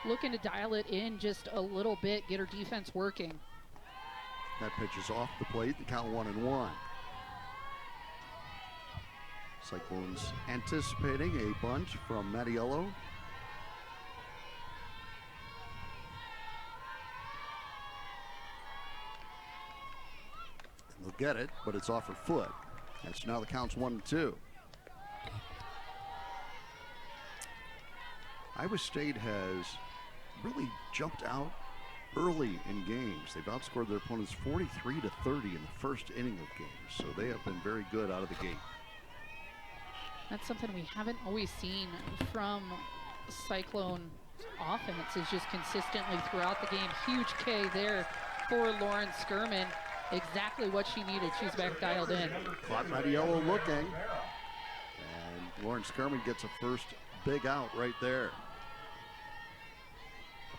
looking to dial it in just a little bit, get her defense working. That pitch is off the plate, the count 1-1. Cyclones anticipating a bunt from Mattiello. And they'll get it, but it's off her foot. And so now the count's 1-2. Iowa State has really jumped out early in games. They've outscored their opponents 43-30 in the first inning of games, so they have been very good out of the gate. That's something we haven't always seen from Cyclone offense, is just consistently throughout the game. Huge K there for Lauren Skirman. Exactly what she needed. She's back dialed in. Caught Mattiello looking, and Lauren Skirman gets a first big out right there.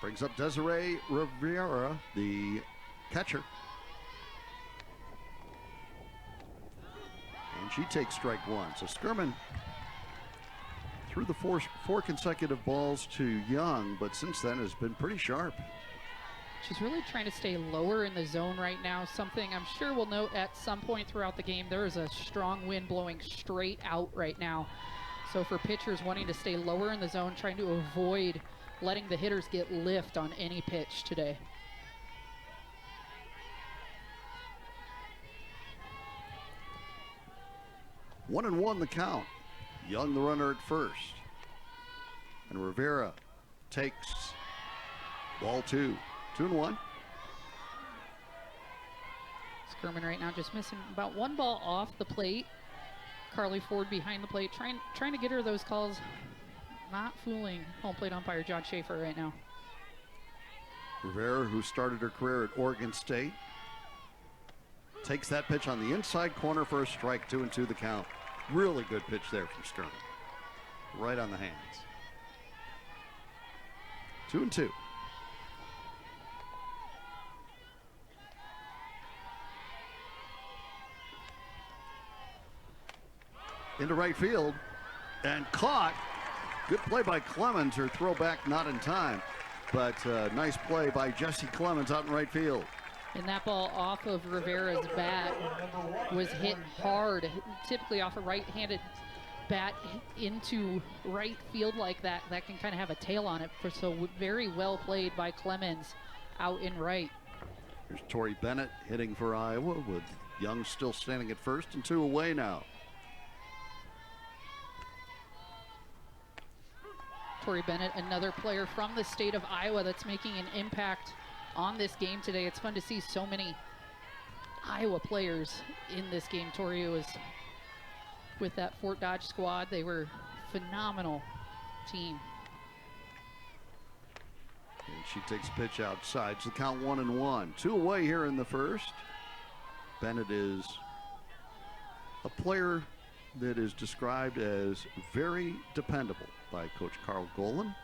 Brings up Desiree Rivera, the catcher. And she takes strike one. So Skirman threw the four consecutive balls to Young, but since then has been pretty sharp. She's really trying to stay lower in the zone right now, something I'm sure we'll note at some point throughout the game. There is a strong wind blowing straight out right now. So for pitchers wanting to stay lower in the zone, trying to avoid letting the hitters get lift on any pitch today. One and one the count. Young the runner at first. And Rivera takes ball two. 2-1. Skirman right now just missing about one ball off the plate. Carly Ford behind the plate, trying to get her those calls. Not fooling home plate umpire John Schaefer right now. Rivera, who started her career at Oregon State, takes that pitch on the inside corner for a strike. 2-2 the count. Really good pitch there from Skirman. Right on the hands. 2-2. Into right field and caught. Good play by Clemens. Her throwback not in time, but nice play by Jessie Clemens out in right field. And that ball off of Rivera's bat was hit hard, typically off a right-handed bat into right field like that. That can kind of have a tail on it. So very well played by Clemens out in right. Here's Tori Bennett hitting for Iowa with Young still standing at first and 2 away now. Tori Bennett, another player from the state of Iowa that's making an impact on this game today. It's fun to see so many Iowa players in this game. Tori was with that Fort Dodge squad. They were a phenomenal team. And she takes a pitch outside. So the count 1-1. 2 away here in the first. Bennett is a player that is described as very dependable by Coach Carl Golan.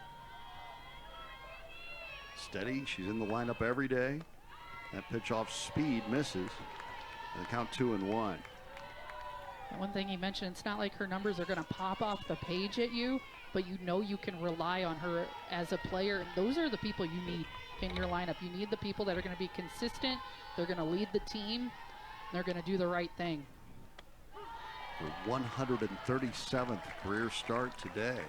Steady, she's in the lineup every day. That pitch off speed misses. And the count 2-1. One thing he mentioned, it's not like her numbers are going to pop off the page at you, but you know you can rely on her as a player. And those are the people you need in your lineup. You need the people that are going to be consistent. They're going to lead the team. And they're going to do the right thing. Her 137th career start today.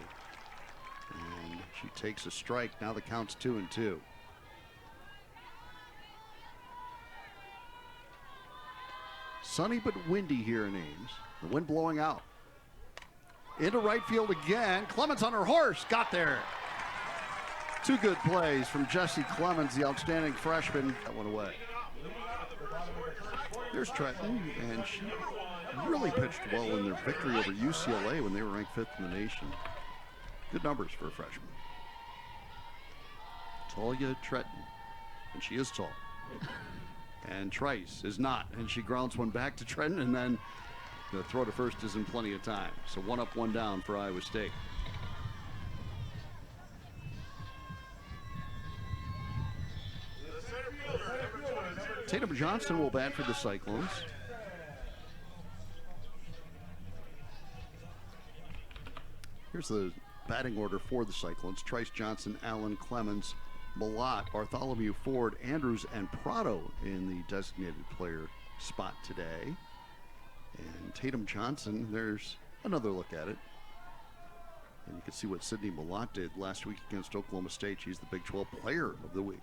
And she takes a strike. Now the count's 2-2. Sunny but windy here in Ames. The wind blowing out. Into right field again. Clemens on her horse. Got there. 2 good plays from Jessie Clemens, the outstanding freshman. That one away. There's Trenton, and she really pitched well in their victory over UCLA when they were ranked 5th in the nation. Good numbers for a freshman. Talia Trenton, and she is tall. And Trice is not, and she grounds one back to Trenton, and then the throw to first is in plenty of time. So 1 up, 1 down for Iowa State. Tatum Johnson will bat for the Cyclones. Here's the batting order for the Cyclones. Trice Johnson, Allen, Clemens, Malott, Bartholomew, Ford, Andrews, and Prado in the designated player spot today. And Tatum Johnson, there's another look at it. And you can see what Sydney Malott did last week against Oklahoma State. She's the Big 12 Player of the Week.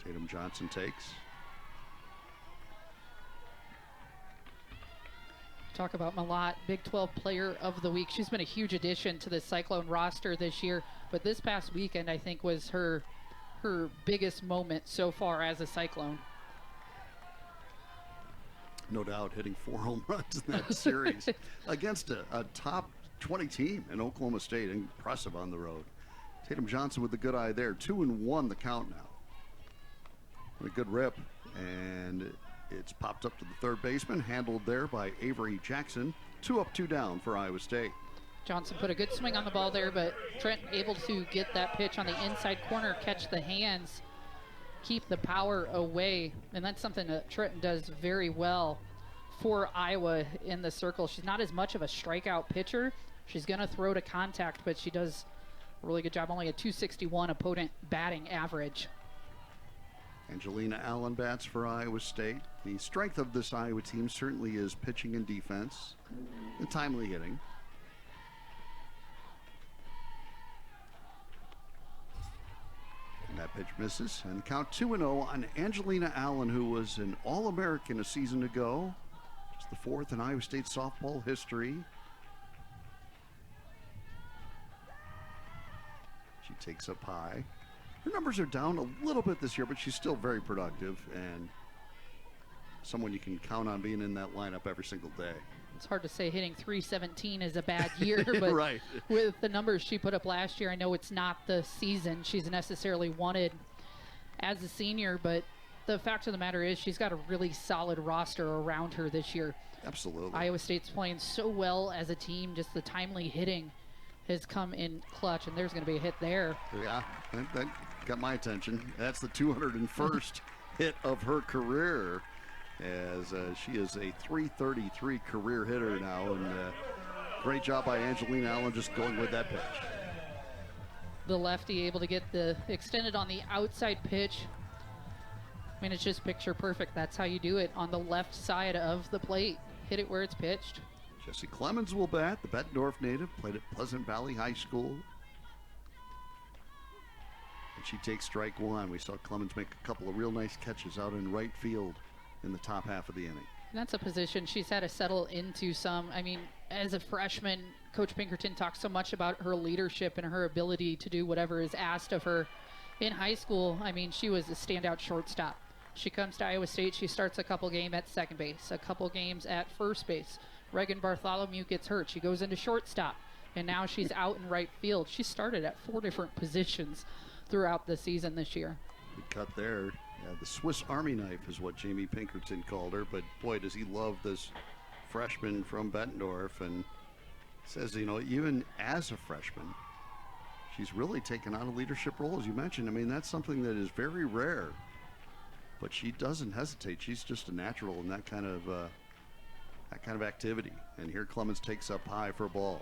Tatum Johnson takes. Talk about Malott, Big 12 Player of the Week. She's been a huge addition to the Cyclone roster this year, but this past weekend I think was her biggest moment so far as a Cyclone. No doubt, hitting 4 home runs in that series against a top 20 team in Oklahoma State. Impressive on the road. Tatum Johnson with the good eye there. 2-1 the count now. And a good rip, and it's popped up to the third baseman, handled there by Avery Jackson. 2 up, 2 down for Iowa State. Johnson put a good swing on the ball there, but Trent able to get that pitch on the inside corner, catch the hands, keep the power away, and that's something that Trenton does very well for Iowa in the circle. She's not as much of a strikeout pitcher. She's going to throw to contact, but she does a really good job. Only a 261 opponent batting average. Angelina Allen bats for Iowa State. The strength of this Iowa team certainly is pitching and defense and timely hitting. And that pitch misses, and count 2-0 on Angelina Allen, who was an All-American a season ago. It's the 4th in Iowa State softball history. She takes up high. Her numbers are down a little bit this year, but she's still very productive and someone you can count on being in that lineup every single day. It's hard to say hitting 317 is a bad year, but right. With the numbers she put up last year, I know it's not the season she's necessarily wanted as a senior, but the fact of the matter is she's got a really solid roster around her this year. Absolutely. Iowa State's playing so well as a team, just the timely hitting has come in clutch, and there's going to be a hit there. Yeah, that got my attention. That's the 201st hit of her career, as she is a 333 career hitter now, and great job by Angelina Allen just going with that pitch. The lefty able to get the extended on the outside pitch. I mean, it's just picture perfect. That's how you do it on the left side of the plate. Hit it where it's pitched. Jesse Clemens will bat, the Bettendorf native, played at Pleasant Valley High School. And she takes strike 1. We saw Clemens make a couple of real nice catches out in right field in the top half of the inning. And that's a position she's had to settle into some. I mean, as a freshman, Coach Pinkerton talks so much about her leadership and her ability to do whatever is asked of her. In high school, I mean, she was a standout shortstop. She comes to Iowa State, she starts a couple games at second base, a couple games at first base. Reagan Bartholomew gets hurt. She goes into shortstop, and now she's out in right field. She started at 4 different positions throughout the season this year. Good cut there. Yeah, the Swiss Army knife is what Jamie Pinkerton called her, but boy, does he love this freshman from Bettendorf, and says, you know, even as a freshman, she's really taken on a leadership role, as you mentioned. I mean, that's something that is very rare, but she doesn't hesitate. She's just a natural in that kind of activity. And here Clemens takes up high for a ball.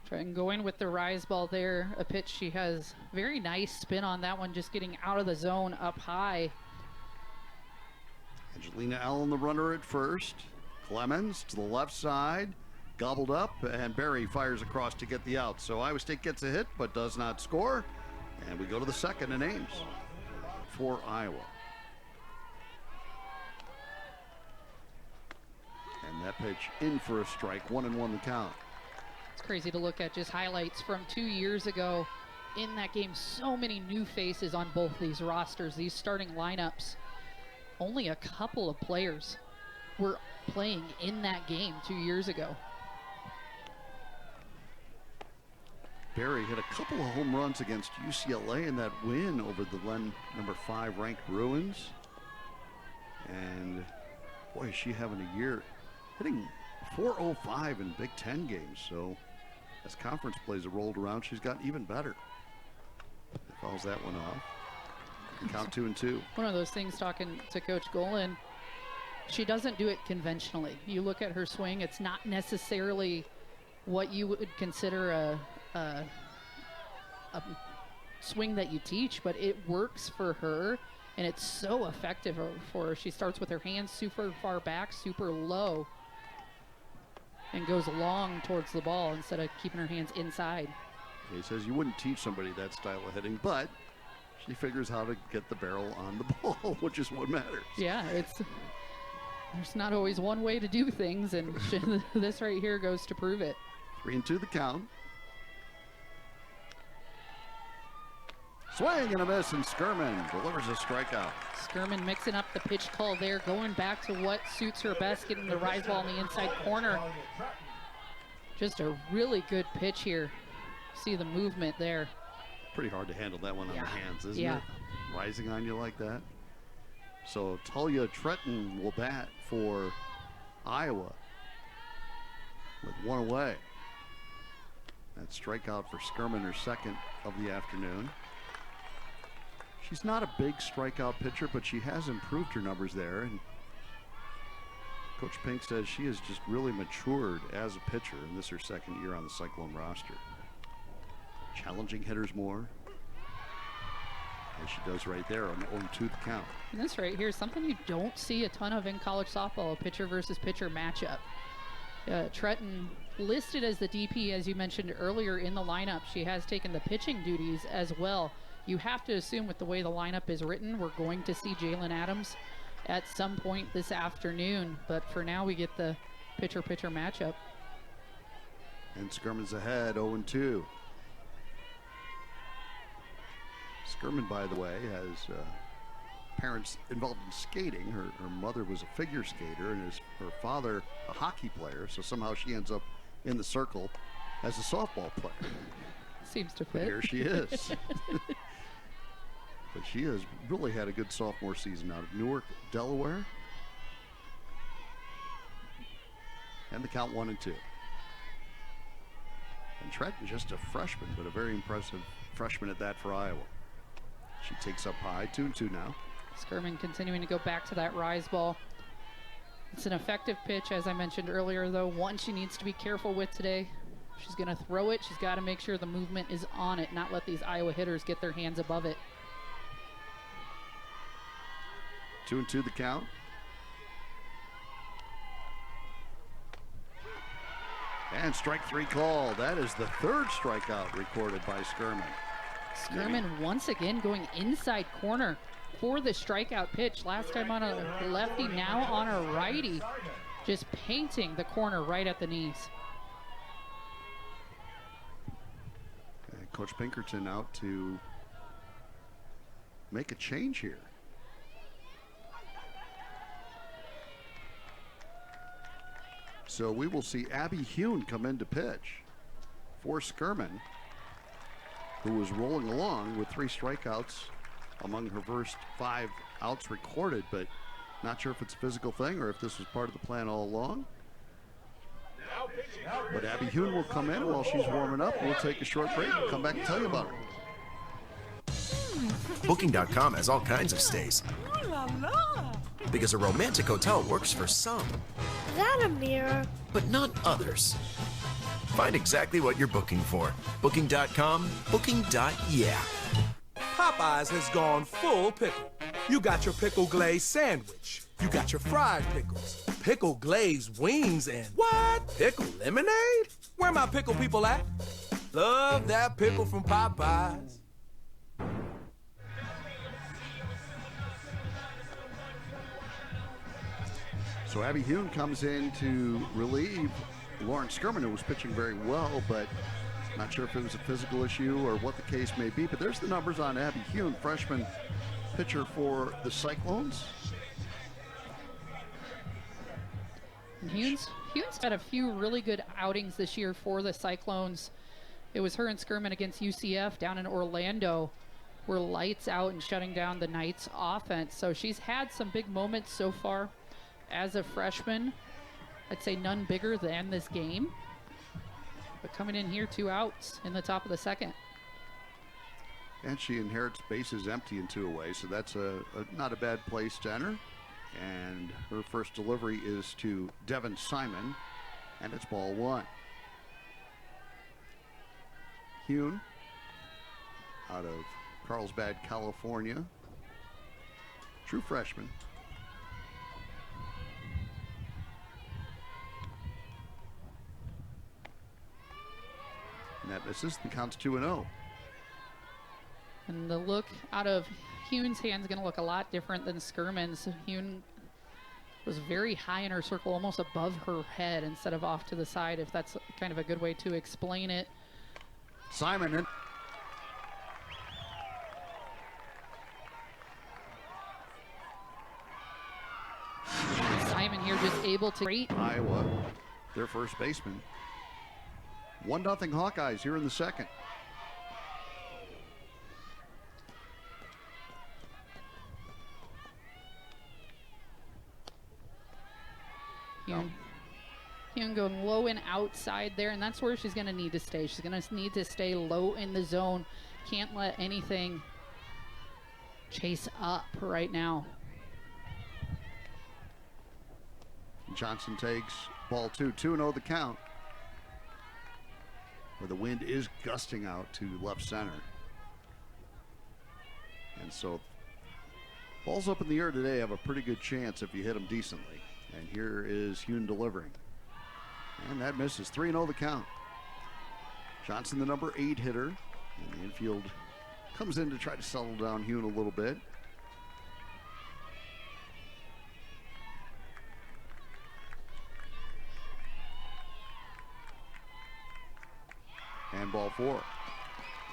Trying going with the rise ball there, a pitch she has very nice spin on that one, just getting out of the zone up high. Angelina Allen, the runner at first. Clemens to the left side, gobbled up, and Barry fires across to get the out. So Iowa State gets a hit, but does not score. And we go to the second in Ames for Iowa. And that pitch in for a strike, 1-1 the count. It's crazy to look at just highlights from 2 years ago. In that game, so many new faces on both these rosters, these starting lineups. Only a couple of players were playing in that game 2 years ago. Barry hit a couple of home runs against UCLA in that win over the then number 5 ranked Bruins. And boy, is she having a year, hitting .405 in Big Ten games. So as conference plays have rolled around, she's gotten even better. Fouls that one off. Count 2-2. One of those things, talking to Coach Golan, she doesn't do it conventionally. You look at her swing, it's not necessarily what you would consider a swing that you teach, but it works for her, and it's so effective for her. She starts with her hands super far back, super low, and goes long towards the ball instead of keeping her hands inside. He says you wouldn't teach somebody that style of hitting, but she figures how to get the barrel on the ball, which is what matters. Yeah, there's not always one way to do things, and this right here goes to prove it. 3-2 the count. Swing and a miss, and Skirman delivers a strikeout. Skirman mixing up the pitch call there, going back to what suits her best, getting the rise ball in the inside corner. Just a really good pitch here. See the movement there. Pretty hard to handle that one on the hands, isn't Yeah. it? Rising on you like that. So Talia Tretton will bat for Iowa with one away. That strikeout for Skirman, her second of the afternoon. She's not a big strikeout pitcher, but she has improved her numbers there. And Coach Pink says she has just really matured as a pitcher, and this is her second year on the Cyclone roster. Challenging hitters more, as she does right there on 0-2 the count. And this right here is something you don't see a ton of in college softball, a pitcher versus pitcher matchup. Tretton listed as the DP, as you mentioned earlier in the lineup. She has taken the pitching duties as well. You have to assume with the way the lineup is written, we're going to see Jalen Adams at some point this afternoon. But for now, we get the pitcher-pitcher matchup. And Skirman's ahead, 0-2. Skirman, by the way, has parents involved in skating. Her mother was a figure skater, and her father a hockey player. So somehow she ends up in the circle as a softball player. Seems to fit. But here she is. But she has really had a good sophomore season out of Newark, Delaware. And the count 1-2. And Tretton, just a freshman, but a very impressive freshman at that for Iowa. She takes up high, 2-2 now. Skirman continuing to go back to that rise ball. It's an effective pitch, as I mentioned earlier, though. One she needs to be careful with today. She's going to throw it. She's got to make sure the movement is on it, not let these Iowa hitters get their hands above it. 2-2 the count. And strike three call. That is the third strikeout recorded by Skirman. Skirman once again going inside corner for the strikeout pitch. Last time on a lefty, now on a righty. Just painting the corner right at the knees. And Coach Pinkerton out to make a change here. So we will see Abby Hune come in to pitch for Skirman, who was rolling along with 3 strikeouts among her first 5 outs recorded, but not sure if it's a physical thing or if this was part of the plan all along. But Abby Hune will come in while she's warming up. We'll take a short break and come back and tell you about it. Booking.com has all kinds of stays. Ooh la la! Because a romantic hotel works for some, That a mirror. but not others. Find exactly what you're booking for. Booking.com, booking.yeah. Popeyes has gone full pickle. You got your pickle glazed sandwich. You got your fried pickles, pickle glazed wings, and what? Pickle lemonade? Where my pickle people at? Love that pickle from Popeyes. So Abby Hune comes in to relieve Lauren Skirman, who was pitching very well, but not sure if it was a physical issue or what the case may be. But there's the numbers on Abby Hune, freshman pitcher for the Cyclones. And Hune's had a few really good outings this year for the Cyclones. It was her and Skirman against UCF down in Orlando. Were lights out and shutting down the Knights offense. So she's had some big moments so far as a freshman. I'd say none bigger than this game. But coming in here, 2 outs in the top of the second. And she inherits bases empty and 2 away, so that's not a bad place to enter. And her first delivery is to Devin Simon, and it's ball 1. Hune out of Carlsbad, California. True freshman. And that misses. The count's 2-0. And the look out of Hune's hand is going to look a lot different than Skirman's. Hune was very high in her circle, almost above her head instead of off to the side, if that's kind of a good way to explain it. Simon in. Simon here just able to great. Iowa, their first baseman. 1-0 Hawkeyes here in the second. Hune going low and outside there, and that's where she's going to need to stay. She's going to need to stay low in the zone. Can't let anything chase up right now. Johnson takes ball 2, 2-0 the count. Where the wind is gusting out to left center. And so balls up in the air today have a pretty good chance if you hit them decently. And here is Hune delivering. And that misses. 3-0 the count. Johnson, the number 8 hitter. And the infield comes in to try to settle down Hune a little bit. And ball 4.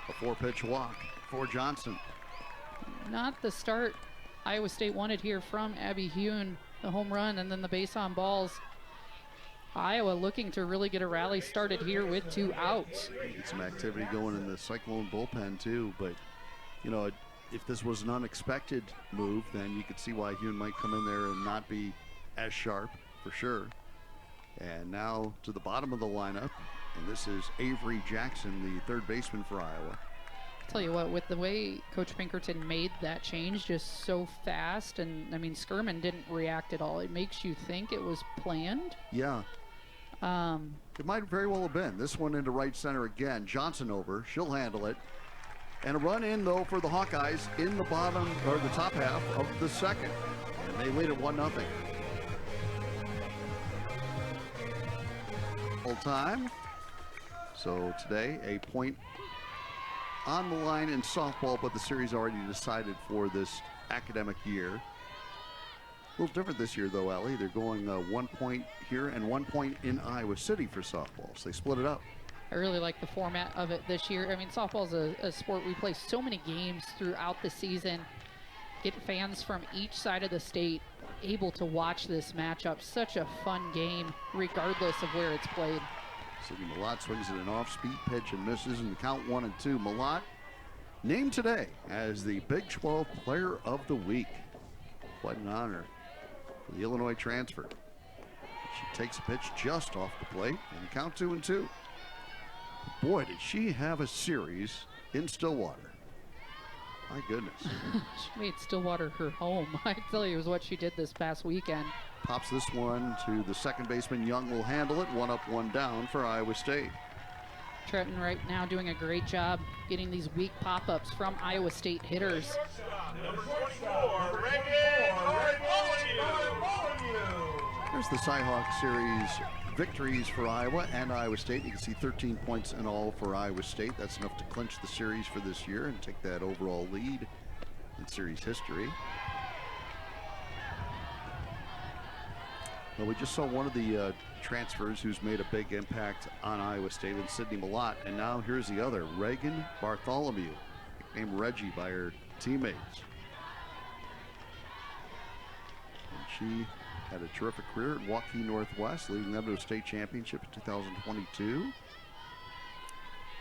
A 4-pitch walk for Johnson. Not the start Iowa State wanted here from Abby Hune. The home run and then the base on balls. Iowa looking to really get a rally started here with 2 outs. Get some activity going in the Cyclone bullpen too, but you know, if this was an unexpected move, then you could see why Hune might come in there and not be as sharp for sure. And now to the bottom of the lineup, and this is Avery Jackson, the third baseman for Iowa. Tell you what, with the way Coach Pinkerton made that change just so fast, and I mean Skirman didn't react at all. It makes you think it was planned. Yeah. It might very well have been. This one into right center again. Johnson over. She'll handle it. And a run in though for the Hawkeyes in the bottom or the top half of the second. And they lead at 1-0. Full time. So today a point on the line in softball, but the series already decided for this academic year. A little different this year though, Allie. They're going 1 point here and 1 point in Iowa City for softball. So they split it up. I really like the format of it this year. I mean, softball is a sport we play so many games throughout the season. Get fans from each side of the state able to watch this matchup. Such a fun game, regardless of where it's played. Sydney Malott swings at an off-speed pitch and misses in the count 1-2. Malott named today as the Big 12 Player of the Week. Quite an honor for the Illinois transfer. She takes a pitch just off the plate and the count 2-2. Boy, did she have a series in Stillwater. My goodness. She made Stillwater her home. I tell you, it was what she did this past weekend. Pops this one to the second baseman. Young will handle it. 1 up, 1 down for Iowa State. Trenton right now doing a great job getting these weak pop-ups from Iowa State hitters. There's the Cyhawk Series victories for Iowa and Iowa State. You can see 13 points in all for Iowa State. That's enough to clinch the series for this year and take that overall lead in series history. Well, we just saw one of the transfers who's made a big impact on Iowa State in Sydney Malott, and now here's the other, Reagan Bartholomew, nicknamed Reggie by her teammates. And she had a terrific career at Waukee Northwest, leading them to a state championship in 2022.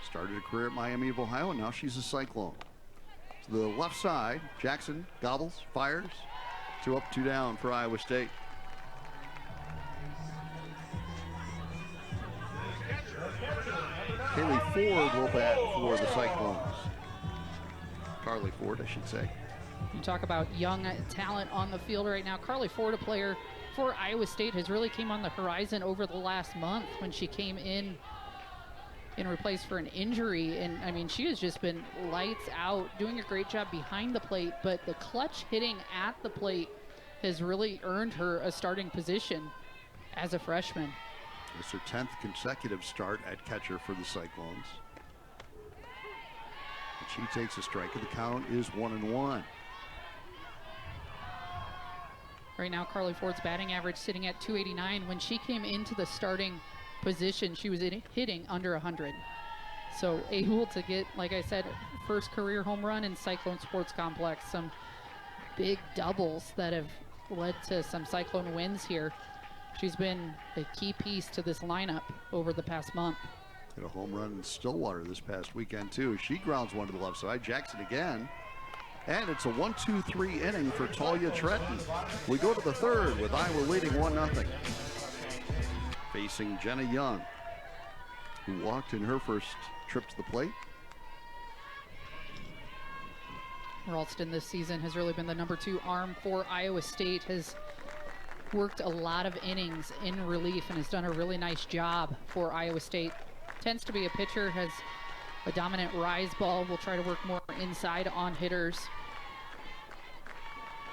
Started a career at Miami of Ohio, and now she's a Cyclone. To the left side, Jackson gobbles, fires. 2 up, 2 down for Iowa State. Kaylee Ford will bat for the Cyclones. Carly Ford, I should say. You talk about young talent on the field right now. Carly Ford, a player for Iowa State, has really came on the horizon over the last month when she came in in replace for an injury. And I mean, she has just been lights out, doing a great job behind the plate, but the clutch hitting at the plate has really earned her a starting position as a freshman. It's her 10th consecutive start at catcher for the Cyclones. And she takes a strike, and the count is 1-1. Right now, Carly Ford's batting average sitting at 289. When she came into the starting position, she was hitting under 100. So able to get, like I said, first career home run in Cyclone Sports Complex. Some big doubles that have led to some Cyclone wins here. She's been a key piece to this lineup over the past month. Hit a home run in Stillwater this past weekend, too. She grounds one to the left side. Jackson again. And it's a 1-2-3 inning for Talia Tretton. We go to the third with Iowa leading 1-0. Facing Jenna Young, who walked in her first trip to the plate. Ralston this season has really been the #2 arm for Iowa State, has worked a lot of innings in relief and has done a really nice job for Iowa State. Tends to be a pitcher, has a dominant rise ball, will try to work more inside on hitters.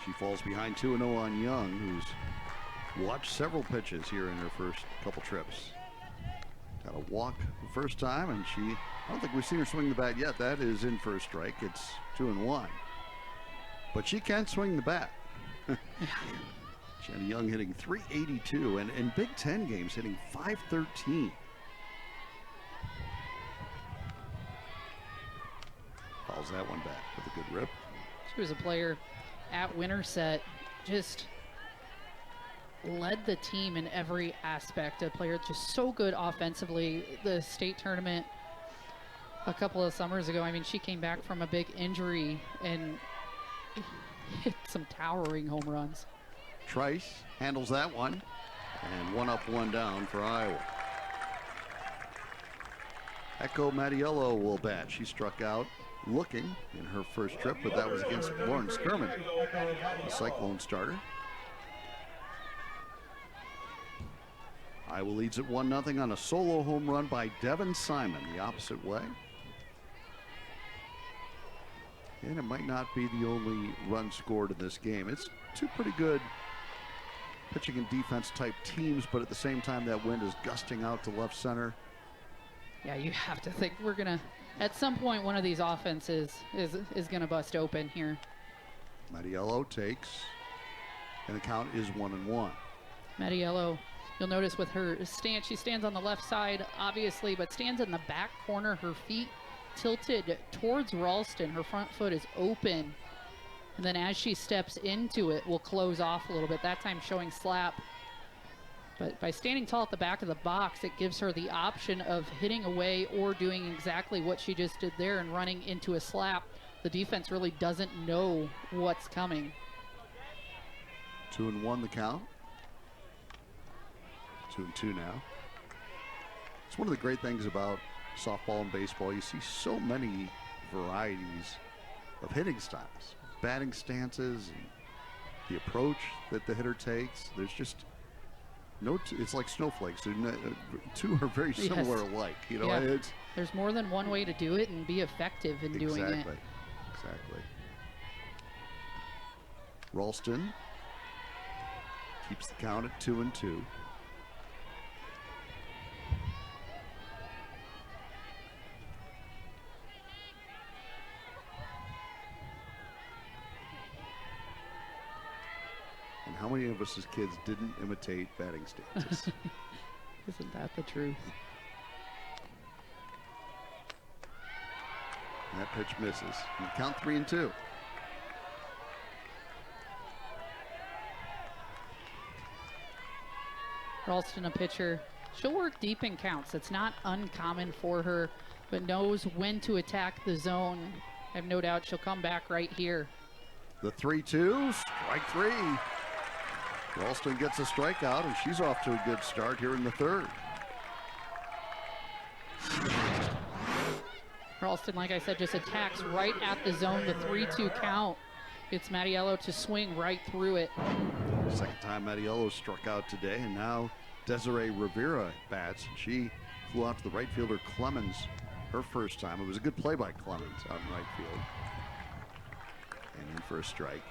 She falls behind 2-0 on Young, who's watched several pitches here in her first couple trips. Got a walk the first time, and I don't think we've seen her swing the bat yet. That is in for a strike. It's 2-1. But she can swing the bat. Jenna Young hitting .382, and in Big Ten games hitting .513. Fouls that one back with a good rip. She was a player at Winterset, just led the team in every aspect. A player just so good offensively. The state tournament a couple of summers ago, I mean, she came back from a big injury and hit some towering home runs. Trice handles that one, and 1 up, 1 down for Iowa. Echo Mattiello will bat. She struck out looking in her first trip, but that was against Lauren Skirman, the Cyclone starter. Iowa leads at 1-0 on a solo home run by Devin Simon the opposite way. And it might not be the only run scored in this game. It's two pretty good pitching and defense type teams, but at the same time that wind is gusting out to left center. Yeah, you have to think we're gonna, at some point, one of these offenses is gonna bust open here. Mattiello takes, and the count is 1-1. Mattiello, you'll notice with her stance, she stands on the left side, obviously, but stands in the back corner, her feet tilted towards Ralston. Her front foot is open. And then as she steps into it, will close off a little bit, that time showing slap. But by standing tall at the back of the box, it gives her the option of hitting away or doing exactly what she just did there and running into a slap. The defense really doesn't know what's coming. 2-1 the count. 2-2 now. It's one of the great things about softball and baseball. You see so many varieties of hitting styles, batting stances, and the approach that the hitter takes. There's just it's like snowflakes. Two are very similar alike. You know, yeah. There's more than one way to do it and be effective in doing it. Exactly. Ralston keeps the count at 2-2. And how many of us as kids didn't imitate batting stances? Isn't that the truth? And that pitch misses. And the count 3-2. Ralston, a pitcher, she'll work deep in counts. It's not uncommon for her, but knows when to attack the zone. I have no doubt she'll come back right here. The 3-2, strike 3. Ralston gets a strikeout, and she's off to a good start here in the third. Ralston, like I said, just attacks right at the zone. The 3-2 count. It's Mattiello to swing right through it. Second time Mattiello struck out today, and now Desiree Rivera bats. She flew out to the right fielder Clemens her first time. It was a good play by Clemens out in right field. And in for a strike.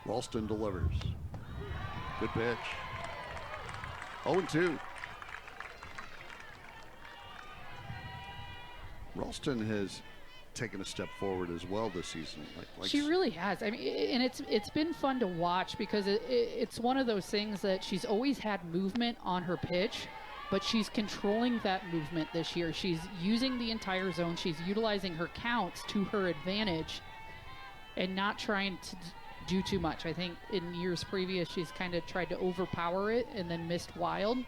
Ralston delivers. Good pitch. 0-2. Ralston has taken a step forward as well this season. She really has. I mean, and it's been fun to watch because it's one of those things that she's always had movement on her pitch, but she's controlling that movement this year. She's using the entire zone. She's utilizing her counts to her advantage and not trying to do too much. I think in years previous, she's kind of tried to overpower it and then missed wild.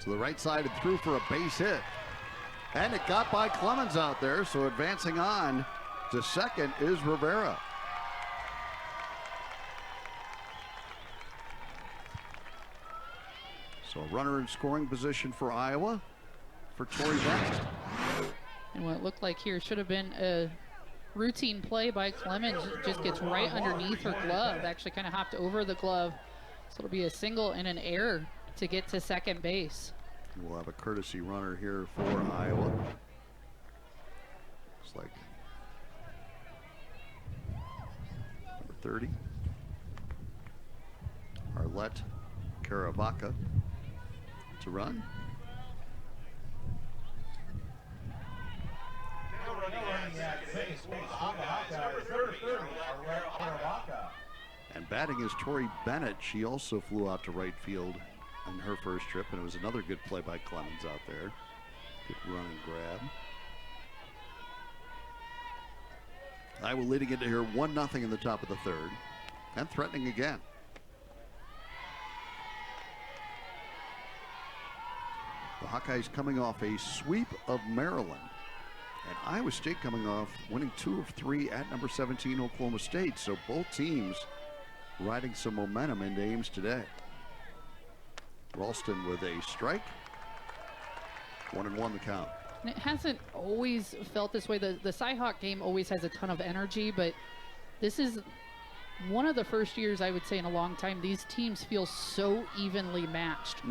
To the right side and through for a base hit. And it got by Clemens out there, so advancing on to second is Rivera. So a runner in scoring position for Iowa for Tori Bennett. And what it looked like here should have been a routine play by Clemens. Just gets right underneath her glove. Actually kind of hopped over the glove. So it'll be a single and an error to get to second base. We'll have a courtesy runner here for Iowa. Looks like number 30. Arlette Caravaca to run. And batting is Tori Bennett. She also flew out to right field on her first trip, and it was another good play by Clemens out there. Good run and grab. Iowa leading into here 1-0 in the top of the third, and threatening again. The Hawkeyes coming off a sweep of Maryland, and Iowa State coming off winning 2 of 3 at number 17 Oklahoma State. So both teams riding some momentum into Ames today. Ralston with a strike. 1-1 the count. And it hasn't always felt this way. The Cyhawk game always has a ton of energy, but this is one of the first years, I would say, in a long time, these teams feel so evenly matched.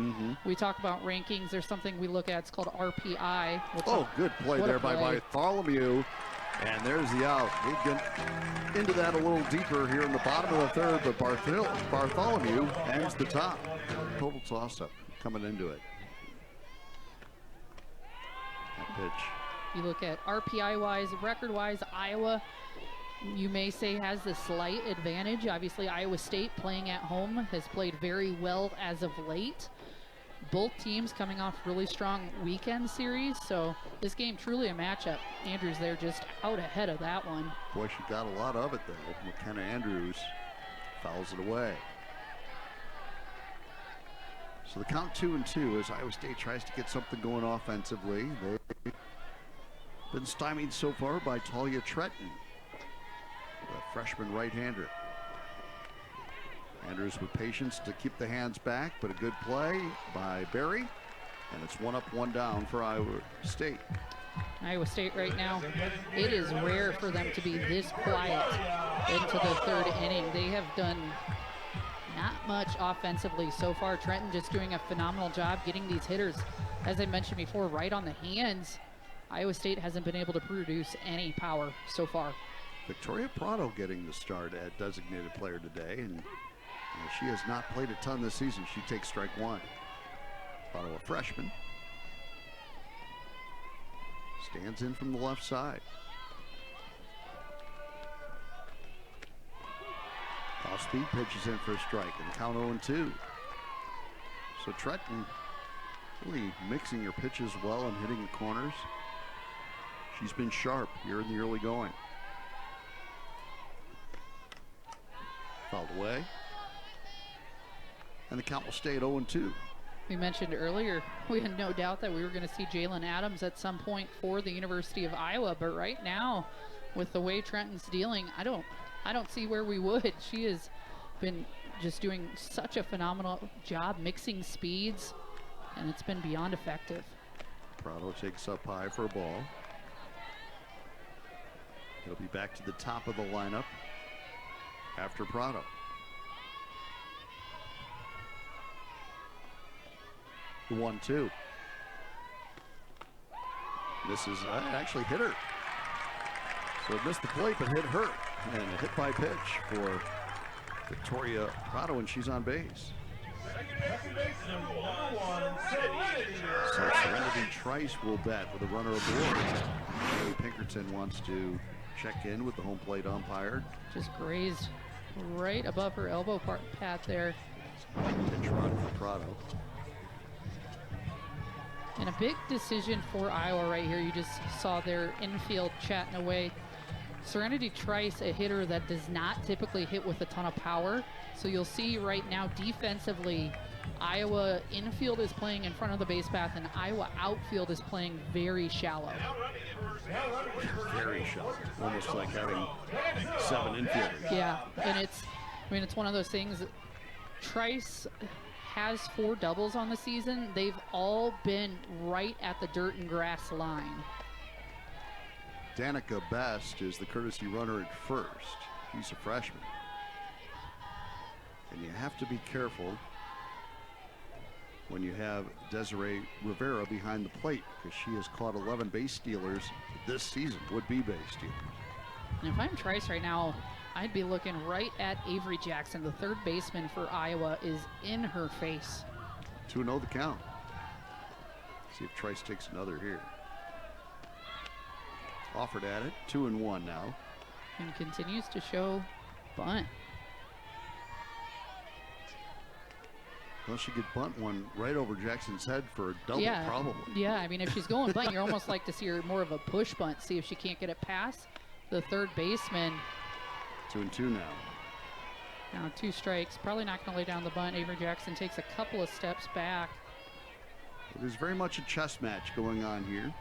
We talk about rankings. There's something we look at. It's called RPI. Good play there by Bartholomew. And there's the out. We'll get into that a little deeper here in the bottom of the third, but Bartholomew ends the top. Total toss-up coming into it. That pitch. You look at RPI-wise, record-wise, Iowa, you may say, has the slight advantage. Obviously, Iowa State playing at home has played very well as of late. Both teams coming off really strong weekend series, so this game truly a matchup. Andrews there just out ahead of that one. Boy, she got a lot of it there. McKenna Andrews fouls it away. So the count 2-2 as Iowa State tries to get something going offensively. They've been stymied so far by Talia Tretton, the freshman right-hander. Andrews with patience to keep the hands back, but a good play by Barry. And it's 1 up, 1 down for Iowa State. Iowa State right now, it is rare for them to be this quiet into the third inning. They have done not much offensively so far. Trenton just doing a phenomenal job getting these hitters, as I mentioned before, right on the hands. Iowa State hasn't been able to produce any power so far. Victoria Prado getting the start at designated player today, and she has not played a ton this season. She takes strike 1. Prado, a freshman, stands in from the left side. Off-speed pitches in for a strike, and count 0-2. So Tretton really mixing her pitches well and hitting the corners. She's been sharp here in the early going. Fouled away. And the count will stay at 0-2. We mentioned earlier, we had no doubt that we were going to see Jalen Adams at some point for the University of Iowa, but right now, with the way Trenton's dealing, I don't see where we would. She has been just doing such a phenomenal job mixing speeds, and it's been beyond effective. Prado takes up high for a ball. He'll be back to the top of the lineup after Prado. The 1-2. This is actually hit her. So it missed the plate, but hit her. And a hit by pitch for Victoria Prado, and she's on base. So Serenity Trice will bat with a runner aboard. Joey Pinkerton wants to check in with the home plate umpire. Just grazed right above her elbow pad there. Pitch run for Prado. And a big decision for Iowa right here. You just saw their infield chatting away. Serenity Trice, a hitter that does not typically hit with a ton of power. So you'll see right now defensively, Iowa infield is playing in front of the base path and Iowa outfield is playing very shallow. Very shallow. Almost like having 7 infielders. Yeah, and it's one of those things. Trice has 4 doubles on the season. They've all been right at the dirt and grass line. Danica Best is the courtesy runner at first. He's a freshman. And you have to be careful when you have Desiree Rivera behind the plate, because she has caught 11 base stealers this season, would-be base stealers. And if I'm Trice right now, I'd be looking right at Avery Jackson. The third baseman for Iowa is in her face. 2-0 the count. See if Trice takes another here. Offered at it, 2-1 now. And continues to show bunt. Well, she could bunt one right over Jackson's head for a double, probably. Yeah, I mean, if she's going bunt, you're almost like to see her more of a push bunt, see if she can't get it past the third baseman. 2-2 now. Now 2 strikes, probably not going to lay down the bunt. Avery Jackson takes a couple of steps back. It is very much a chess match going on here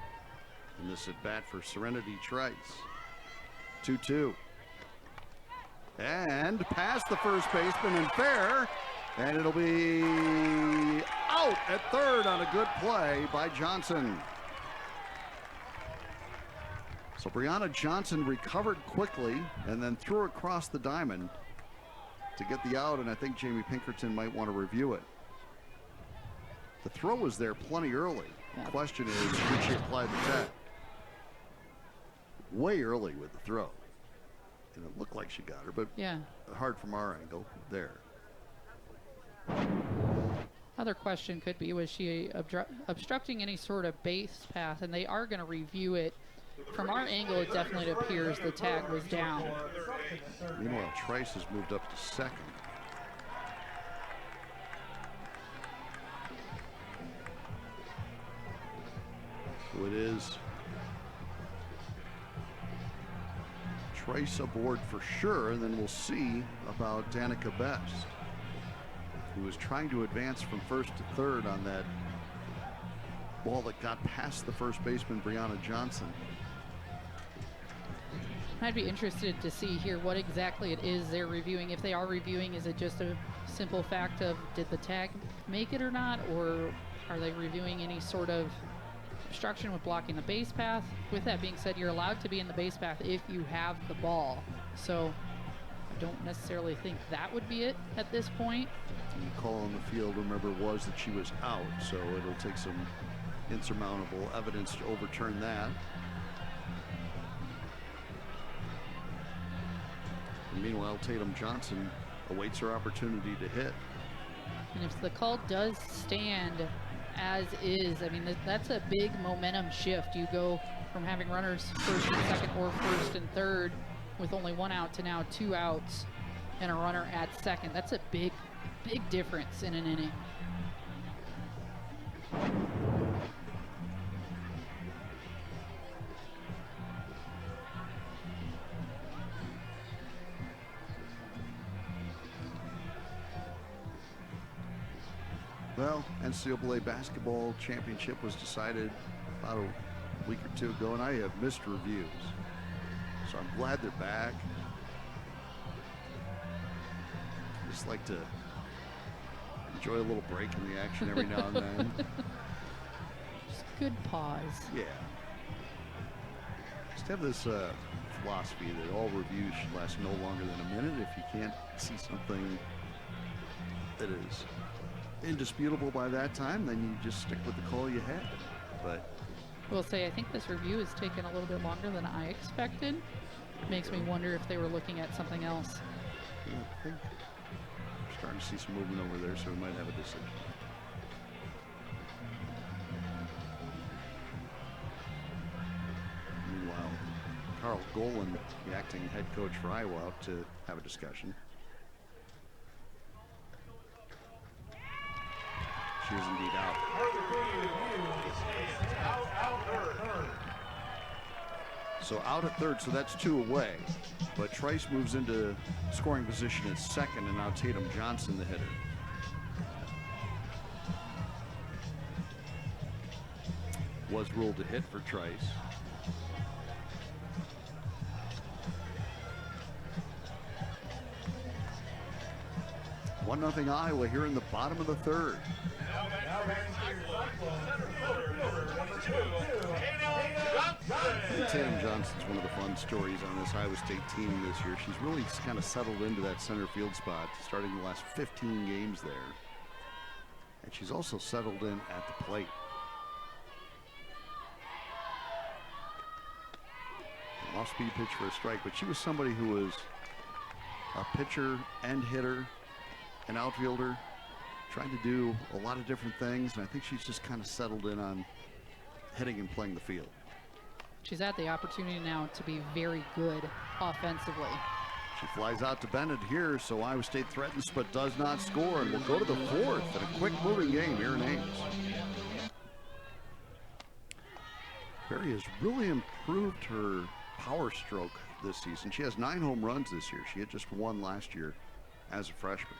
in this at bat for Serenity Trice. 2-2. And past the first baseman and fair. And it'll be out at third on a good play by Johnson. So Brianna Johnson recovered quickly and then threw across the diamond to get the out, and I think Jamie Pinkerton might want to review it. The throw was there plenty early. The question is, did she apply the tag? Way early with the throw. And it looked like she got her, but hard from our angle there. Other question could be, was she obstructing any sort of base path? And they are going to review it. From our angle, it definitely appears the tag was down. Meanwhile, Trice has moved up to second. So it is Trice aboard for sure, and then we'll see about Danica Best, who was trying to advance from first to third on that ball that got past the first baseman, Brianna Johnson. I'd be interested to see here what exactly it is they're reviewing. If they are reviewing, is it just a simple fact of did the tag make it or not, or are they reviewing any sort of obstruction with blocking the base path? With that being said, you're allowed to be in the base path if you have the ball. So I don't necessarily think that would be it at this point. And the call on the field, remember, was that she was out, so it'll take some insurmountable evidence to overturn that. And meanwhile, Tatum Johnson awaits her opportunity to hit. And if the call does stand as is, I mean, that's a big momentum shift. You go from having runners first and second or first and third with only 1 out to now 2 outs and a runner at second. That's a big difference in an inning. Well, NCAA basketball championship was decided about a week or 2 ago, and I have missed reviews. So I'm glad they're back. I just like to enjoy a little break in the action every now and then. Just Good pause. Yeah. Just have this philosophy that all reviews should last no longer than a minute. If you can't see something that is indisputable by that time, then you just stick with the call you had. But I will say, I think this review has taken a little bit longer than I expected. Makes me wonder if they were looking at something else. yeah, I think we're starting to see some movement over there, so we might have a decision. Meanwhile, Carl Golan, the acting head coach for Iowa, out to have a discussion. She is indeed out. So out at third, so that's 2 away. But Trice moves into scoring position at second, and now Tatum Johnson, the hitter. Was ruled a hit for Trice. One nothing Iowa here in the bottom of the third. Tatum Johnson's one of the fun stories on this Iowa State team this year. She's really kind of settled into that center field spot, starting the last 15 games there. And she's also settled in at the plate. An off-speed pitch for a strike, but she was somebody who was a pitcher and hitter, an outfielder, trying to do a lot of different things, and I think she's just kind of settled in on hitting and playing the field. She's had the opportunity now to be very good offensively. She flies out to Bennett here, so Iowa State threatens but does not score, and will go to the fourth in a quick moving game here in Ames. Perry has really improved her power stroke this season. She has 9 home runs this year. She had just 1 last year as a freshman.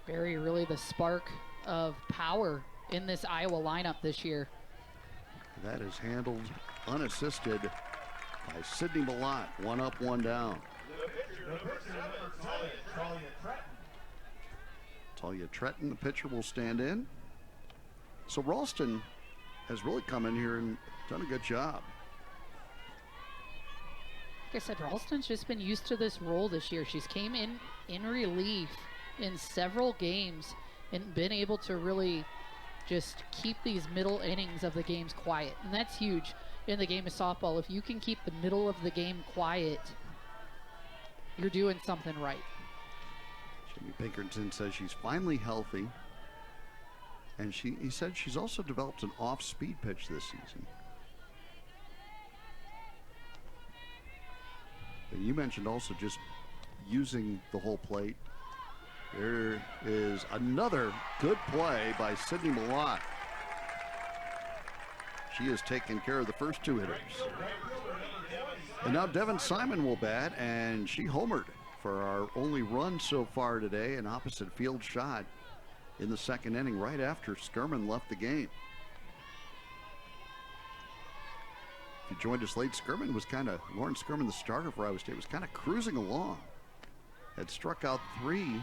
Barry really the spark of power in this Iowa lineup this year. That is handled unassisted by Sydney Malott. 1 up, 1 down. Talia Tretton, the pitcher, will stand in. So Ralston has really come in here and done a good job. Like I said, Ralston's just been used to this role this year. She's came in relief in several games and been able to really just keep these middle innings of the games quiet. And that's huge in the game of softball. If you can keep the middle of the game quiet, you're doing something right. Jimmy Pinkerton says she's finally healthy. And he said she's also developed an off-speed pitch this season. And you mentioned also just using the whole plate. There is another good play by Sydney Malott. She has taken care of the first 2 hitters. And now Devin Simon will bat, and she homered for our only run so far today, an opposite field shot in the second inning right after Skirman left the game. If you joined us late, Lauren Skirman, the starter for Iowa State, was kind of cruising along. Had struck out 3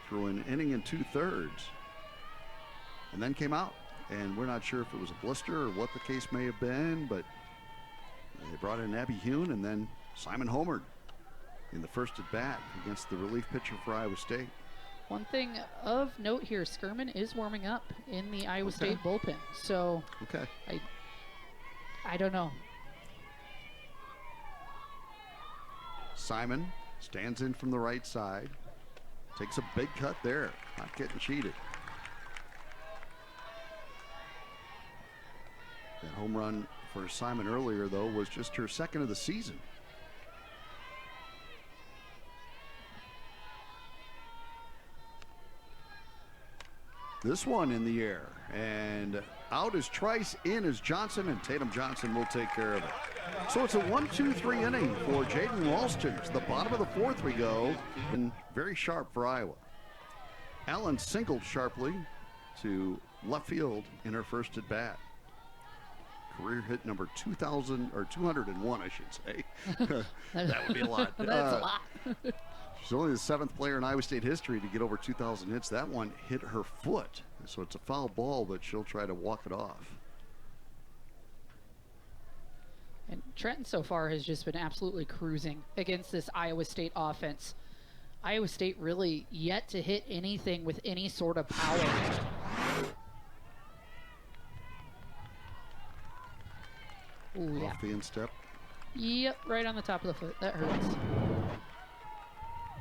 through an inning and 2/3, and then came out. And we're not sure if it was a blister or what the case may have been, but they brought in Abby Hune, and then Simon homered in the first at bat against the relief pitcher for Iowa State. One thing of note here, Skirman is warming up in the Iowa State bullpen. So I don't know. Simon stands in from the right side. Takes a big cut there. Not getting cheated. That home run for Simon earlier, though, was just her second of the season. This one in the air, and out is Trice, in is Johnson, and Tatum Johnson will take care of it. So it's a 1-2-3 inning for Jaden Ralston. To the bottom of the fourth we go, and very sharp for Iowa. Allen singled sharply to left field in her first at bat. Career hit number 201, I should say. That would be a lot. That's a lot. She's only the 7th player in Iowa State history to get over 2,000 hits. That one hit her foot. So it's a foul ball, but she'll try to walk it off. And Trenton so far has just been absolutely cruising against this Iowa State offense. Iowa State really yet to hit anything with any sort of power. Ooh, yeah. Off the instep. Yep, right on the top of the foot. That hurts.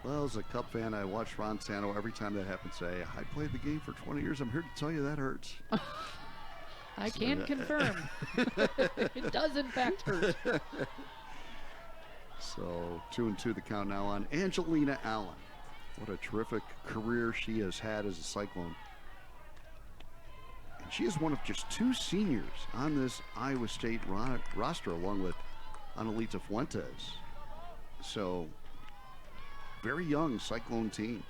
Well, as a Cub fan, I watch Ron Santo every time that happens say, I played the game for 20 years. I'm here to tell you that hurts. I can confirm. It does, in fact, hurt. So 2-2 the count now on Angelina Allen. What a terrific career she has had as a Cyclone. And she is one of just 2 seniors on this Iowa State roster, along with Analita Fuentes. So very young Cyclone team.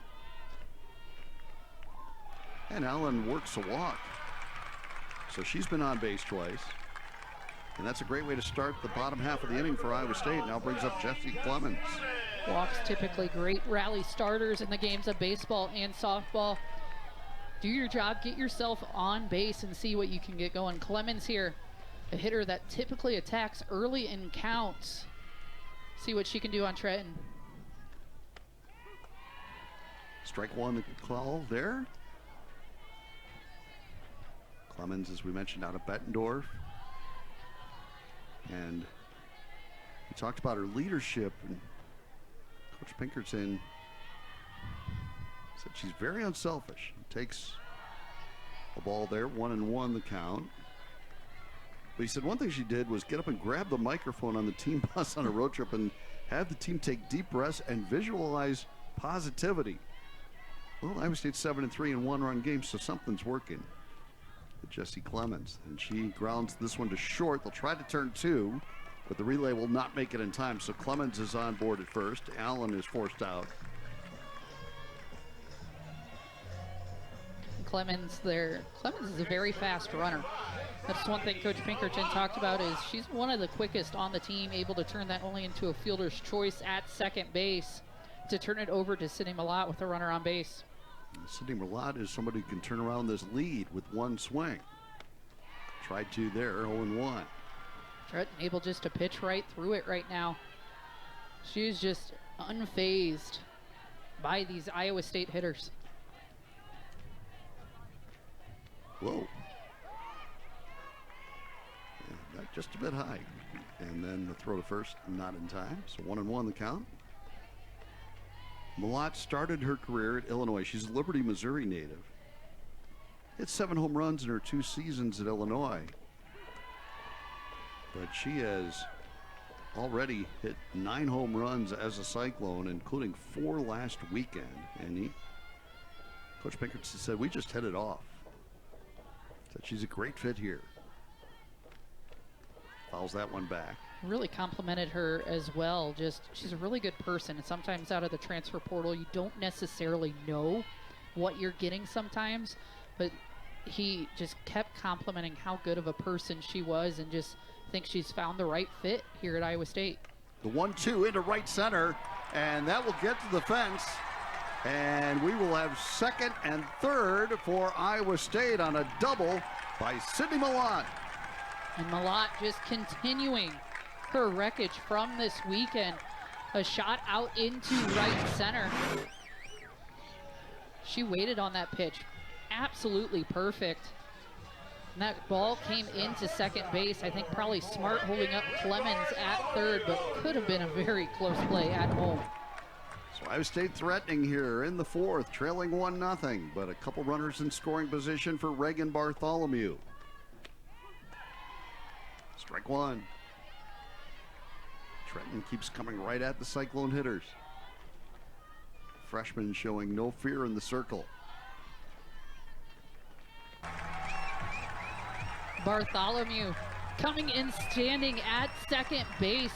And Allen works a walk. So she's been on base twice. And that's a great way to start the bottom half of the inning for Iowa State. Now brings up Jessie Clemens. Walks typically great rally starters in the games of baseball and softball. Do your job, get yourself on base and see what you can get going. Clemens here, a hitter that typically attacks early in counts. See what she can do on Trenton. Strike one, the call there. Clemens, as we mentioned, out of Bettendorf. And we talked about her leadership, and Coach Pinkerton said she's very unselfish. Takes a ball there, 1-1 the count. But he said one thing she did was get up and grab the microphone on the team bus on a road trip and have the team take deep breaths and visualize positivity. Well, Iowa State's 7-3 in one-run games, so something's working. Jessie Clemens, and she grounds this one to short. They'll try to turn 2, but the relay will not make it in time. So Clemens is on board at first. Allen is forced out. Clemens there. Clemens is a very fast runner. That's one thing Coach Pinkerton talked about, is she's one of the quickest on the team, able to turn that only into a fielder's choice at second base to turn it over to Sydney Malott with a runner on base. Sydney Malott is somebody who can turn around this lead with one swing. Tried to there, 0-1. Trenton able just to pitch right through it right now. She's just unfazed by these Iowa State hitters. Whoa. Yeah, that just a bit high. And then the throw to first, not in time. So 1-1 the count. Malott started her career at Illinois. She's a Liberty, Missouri native. Hit 7 home runs in her 2 seasons at Illinois. But she has already hit 9 home runs as a Cyclone, including 4 last weekend. And Coach Pinkerton said, we just hit it off. Said she's a great fit here. Fouls that one back. Really complimented her as well. Just, she's a really good person. And sometimes out of the transfer portal, you don't necessarily know what you're getting sometimes, but he just kept complimenting how good of a person she was, and just think she's found the right fit here at Iowa State. The 1-2 into right center, and that will get to the fence. And we will have second and third for Iowa State on a double by Sydney Malott. And Malott just continuing her wreckage from this weekend. A shot out into right center. She waited on that pitch. Absolutely perfect. And that ball came into second base. I think probably smart holding up Clemens at third, but could have been a very close play at home. So Iowa State threatening here in the 4th, trailing 1-0, but a couple runners in scoring position for Reagan Bartholomew. Strike one. Trenton keeps coming right at the Cyclone hitters. Freshman showing no fear in the circle. Bartholomew coming in standing at second base.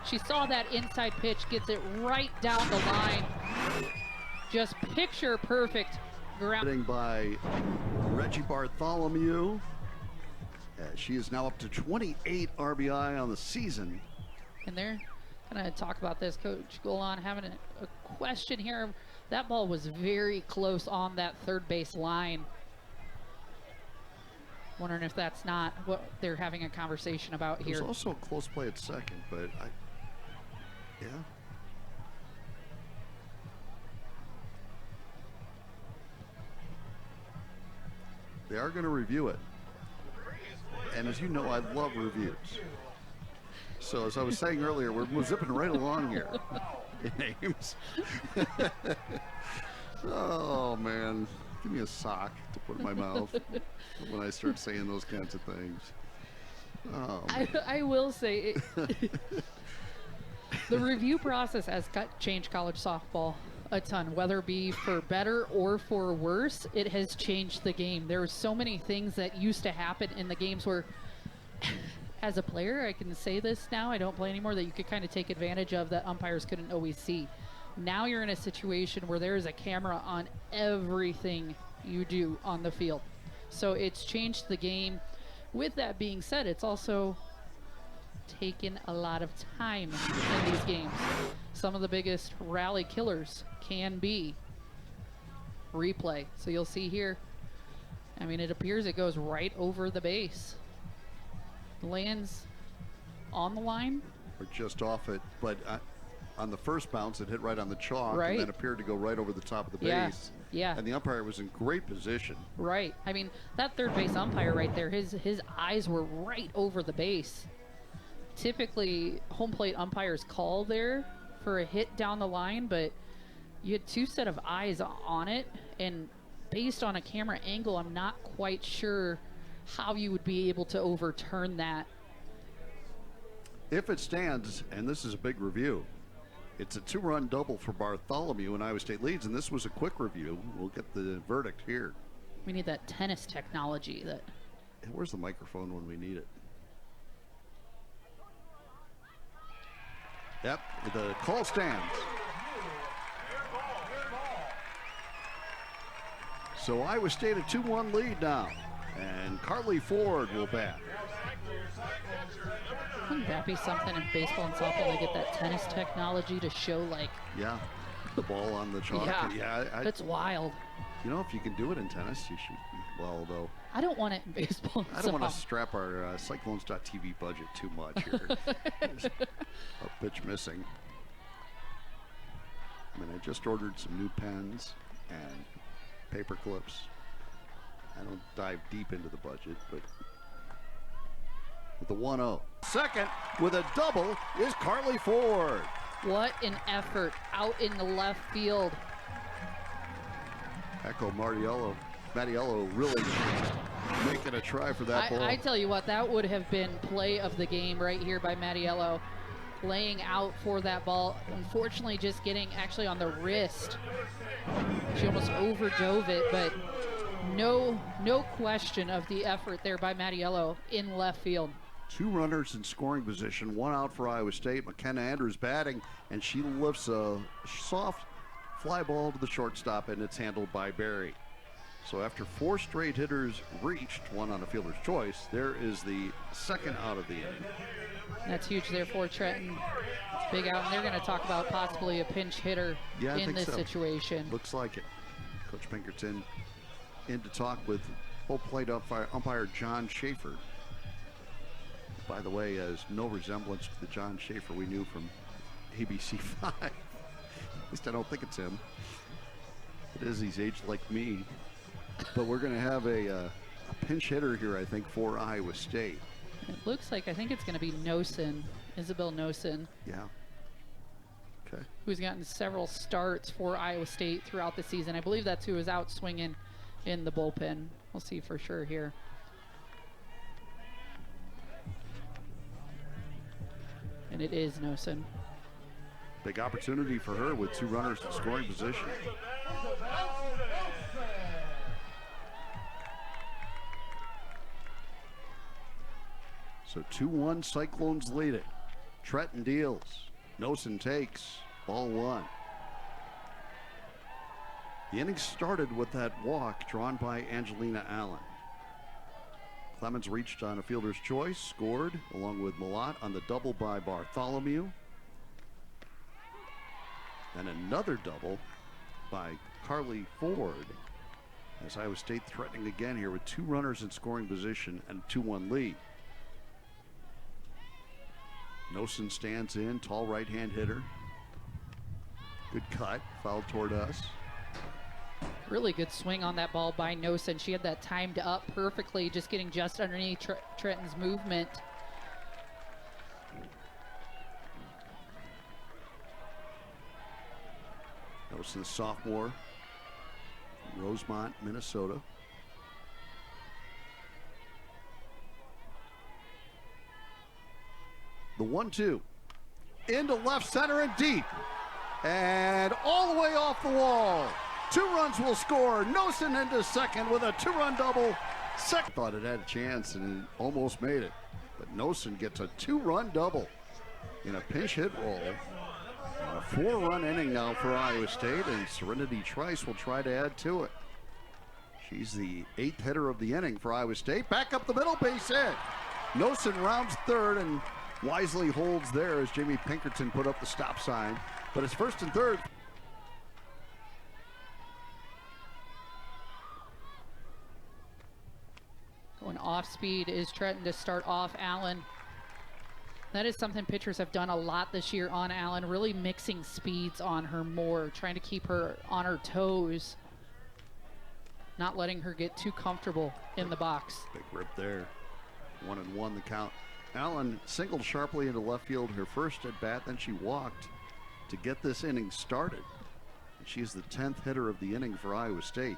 She saw that inside pitch, gets it right down the line. Just picture perfect ground. By Reggie Bartholomew. She is now up to 28 RBI on the season. And they're going to talk about this. Coach Golan having a question here. That ball was very close on that third base line. Wondering if that's not what they're having a conversation about There's here. also a close play at second, but yeah. They are going to review it. And as you know, I love reviews. So as I was saying earlier, we're zipping right along here. Ames. Oh, man. Give me a sock to put in my mouth when I start saying those kinds of things. Oh, I will say, the review process has changed college softball a ton, whether it be for better or for worse. It has changed the game. There were so many things that used to happen in the games where, as a player, I can say this now, I don't play anymore, that you could kind of take advantage of that umpires couldn't always see. Now you're in a situation where there is a camera on everything you do on the field. So it's changed the game. With that being said, it's also taken a lot of time in these games. Some of the biggest rally killers can be replay. So you'll see here, I mean, it appears it goes right over the base. Lands on the line. or just off it, but on the first bounce, it hit right on the chalk Right. and then appeared to go right over the top of the Yeah, base. yeah. And the umpire was in great position. Right. I mean, that third base umpire right there, his eyes were right over the base. Typically, home plate umpires call there for a hit down the line, but you had two set of eyes on it, and based on a camera angle, I'm not quite sure how you would be able to overturn that. If it stands, and this is a big review, it's a 2-run double for Bartholomew, and Iowa State leads, and this was a quick review. We'll get the verdict here. We need that tennis technology. That Where's the microphone when we need it? Yep, the call stands. So Iowa State a 2-1 lead now, and Carly Ford will bat. wouldn't that be something in baseball and softball to get that tennis technology to show, like, Yeah, the ball on the chalk. yeah, that's wild. You know, if you can do it in tennis, you should. Well, though, I don't want it in baseball and I don't want to softball. strap our Cyclones.tv budget too much here. A pitch missing. I mean, I just ordered some new pens and paper clips. I don't dive deep into the budget, but with the 1-0. Second, with a double, is Carly Ford. What an effort out in the left field. Echo Mattiello really making a try for that ball. I tell you what, that would have been play of the game right here by Mattiello. Laying out for that ball. Unfortunately, just getting actually on the wrist. She almost overdove it, but no question of the effort there by Mattiello in left field. 2 runners in scoring position, 1 out for Iowa State. McKenna Andrews batting, and she lifts a soft fly ball to the shortstop, and it's handled by Barry. So after 4 straight hitters reached, 1 on a fielder's choice, there is the second out of the inning. That's huge there for Trenton. Big out, and they're going to talk about possibly a pinch hitter Yeah, I in think this so. situation. Looks like it. Coach Pinkerton in to talk with full plate umpire John Schaefer. By the way, has no resemblance to the John Schaefer we knew from ABC 5. At least I don't think it's him. It is, he's aged like me. But we're going to have a pinch hitter here, I think, for Iowa State. It looks like, I think it's going to be Nosen, Isabel Nosen, Yeah. Okay. who's gotten several starts for Iowa State throughout the season. I believe that's who is out swinging in the bullpen. We'll see for sure here. And it is Nosen. Big opportunity for her with 2 runners in scoring position. So 2-1 Cyclones lead it. Trenton deals. Nosen takes. Ball 1. The inning started with that walk drawn by Angelina Allen. Clemens reached on a fielder's choice, scored along with Malott on the double by Bartholomew. And another double by Carly Ford As Iowa State threatening again here with 2 runners in scoring position and a 2-1 lead. Nosen stands in, tall right-hand hitter. Good cut, fouled toward us. Really good swing on that ball by Nosen. She had that timed up perfectly, just getting just underneath Trenton's movement. Nosen, sophomore, Rosemont, Minnesota. The 1-2 into left center and deep, and all the way off the wall. 2 runs will score. Nosen into second with a 2-run double. Thought it had a chance and it almost made it, but Nosen gets a 2-run double in a pinch hit roll. A 4-run inning now for Iowa State, and Serenity Trice will try to add to it. She's the 8th hitter of the inning for Iowa State. Back up the middle, base hit. Nosen rounds third and wisely holds there as Jamie Pinkerton put up the stop sign. But it's first and third. Going off speed is Trenton to start off Allen. That is something pitchers have done a lot this year on Allen, really mixing speeds on her more, trying to keep her on her toes, not letting her get too comfortable in the box. Big rip there. 1-1 the count. Allen singled sharply into left field her first at bat, then she walked to get this inning started. She's the 10th hitter of the inning for Iowa State.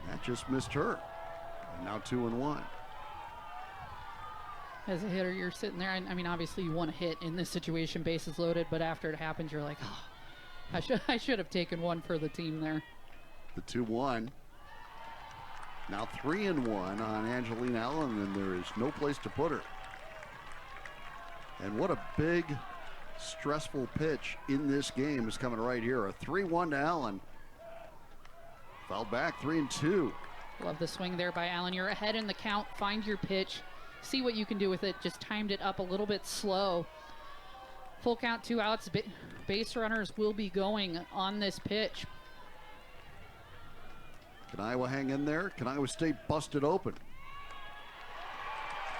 That just missed her. And now 2-1. As a hitter, you're sitting there, and I mean, obviously you want to hit in this situation, bases loaded, but after it happens, you're like, oh, I should have taken one for the team there. The 2-1. Now 3-1 on Angelina Allen, and there is no place to put her. And what a big, stressful pitch in this game is coming right here. A 3-1 to Allen. Fouled back, 3-2. Love the swing there by Allen. You're ahead in the count. Find your pitch. See what you can do with it. Just timed it up a little bit slow. Full count, 2 outs. Base runners will be going on this pitch. Can Iowa hang in there? Can Iowa State bust it open?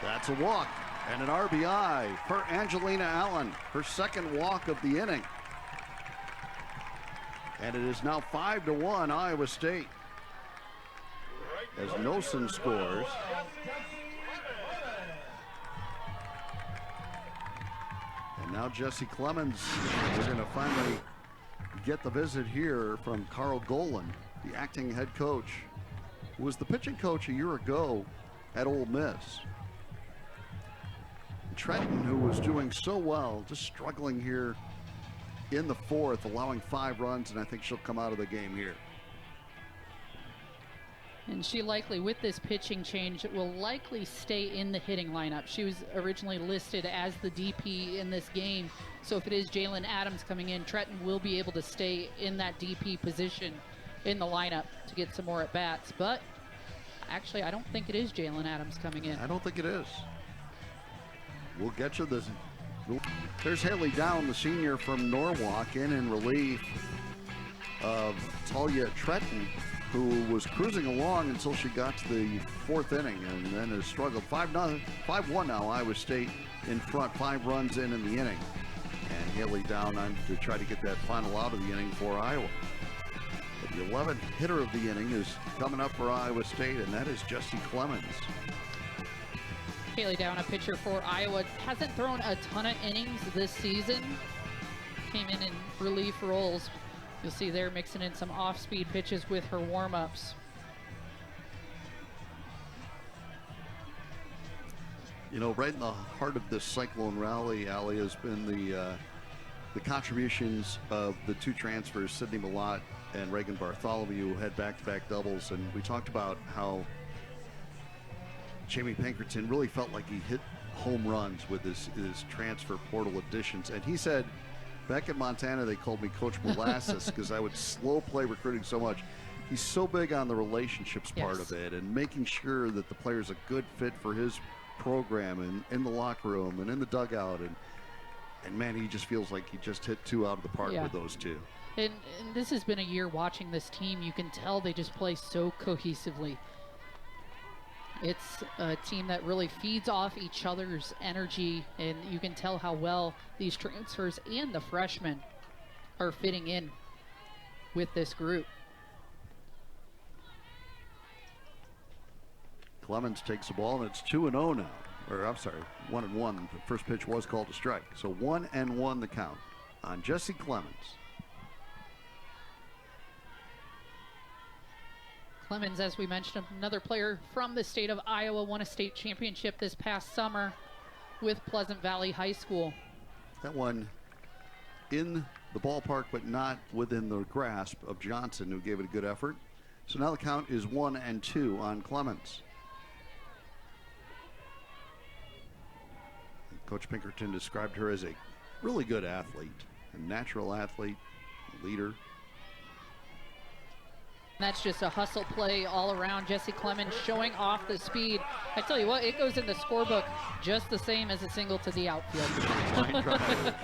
That's a walk and an RBI for Angelina Allen, her second walk of the inning. And it is now 5-1 Iowa State as Nosen scores. And now Jesse Clemens, we're going to finally get the visit here from Carl Golan, the acting head coach, who was the pitching coach a year ago at Ole Miss. Trenton, who was doing so well, just struggling here in the 4th, allowing 5 runs, and I think she'll come out of the game here. And she likely, with this pitching change, will likely stay in the hitting lineup. She was originally listed as the DP in this game. So if it is Jalen Adams coming in, Trenton will be able to stay in that DP position in the lineup to get some more at-bats. But actually, I don't think it is Jalen Adams coming in. I don't think it is. We'll get you this. There's Haley Down, the senior from Norwalk, in relief of Talia Trenton, who was cruising along until she got to the 4th inning and then has struggled. 5-1 now, Iowa State in front, 5 runs in the inning. And Haley Down on to try to get that final out of the inning for Iowa. But the 11th hitter of the inning is coming up for Iowa State, and that is Jesse Clemens. Haley Down, a pitcher for Iowa, hasn't thrown a ton of innings this season. Came in relief roles. You'll see they're mixing in some off-speed pitches with her warm-ups. You know, right in the heart of this Cyclone rally, Allie, has been the contributions of the 2 transfers, Sydney Malott and Reagan Bartholomew, who had back-to-back doubles. And we talked about how Jamie Pinkerton really felt like he hit home runs with his transfer portal additions. And he said, back in Montana, they called me Coach Molasses because I would slow play recruiting so much. He's so big on the relationships part of it and making sure that the player's a good fit for his program and in the locker room and in the dugout. And And man, he just feels like he just hit 2 out of the park with those 2. And this has been a year watching this team. You can tell they just play so cohesively. It's a team that really feeds off each other's energy, and you can tell how well these transfers and the freshmen are fitting in with this group. Clemens takes the ball, and it's 2-0 now. Or I'm sorry, 1-1. The first pitch was called a strike. So 1-1 the count on Jesse Clemens. Clemens, as we mentioned, another player from the state of Iowa, won a state championship this past summer with Pleasant Valley High School. That one in the ballpark, but not within the grasp of Johnson, who gave it a good effort. So now the count is 1-2 on Clemens. Coach Pinkerton described her as a really good athlete, a natural athlete, leader. That's just a hustle play all around. Jesse Clemens showing off the speed. I tell you what, it goes in the scorebook just the same as a single to the outfield. Line drive.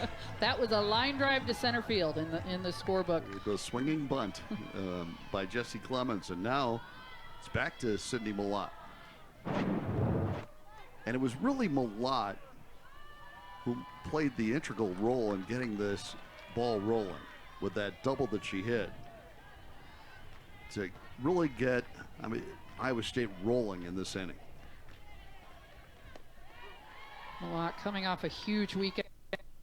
That was a line drive to center field in the scorebook. The swinging bunt by Jesse Clemens, and now it's back to Sydney Malott. And it was really Malott who played the integral role in getting this ball rolling with that double that she hit to really get, Iowa State rolling in this inning. Malott coming off a huge weekend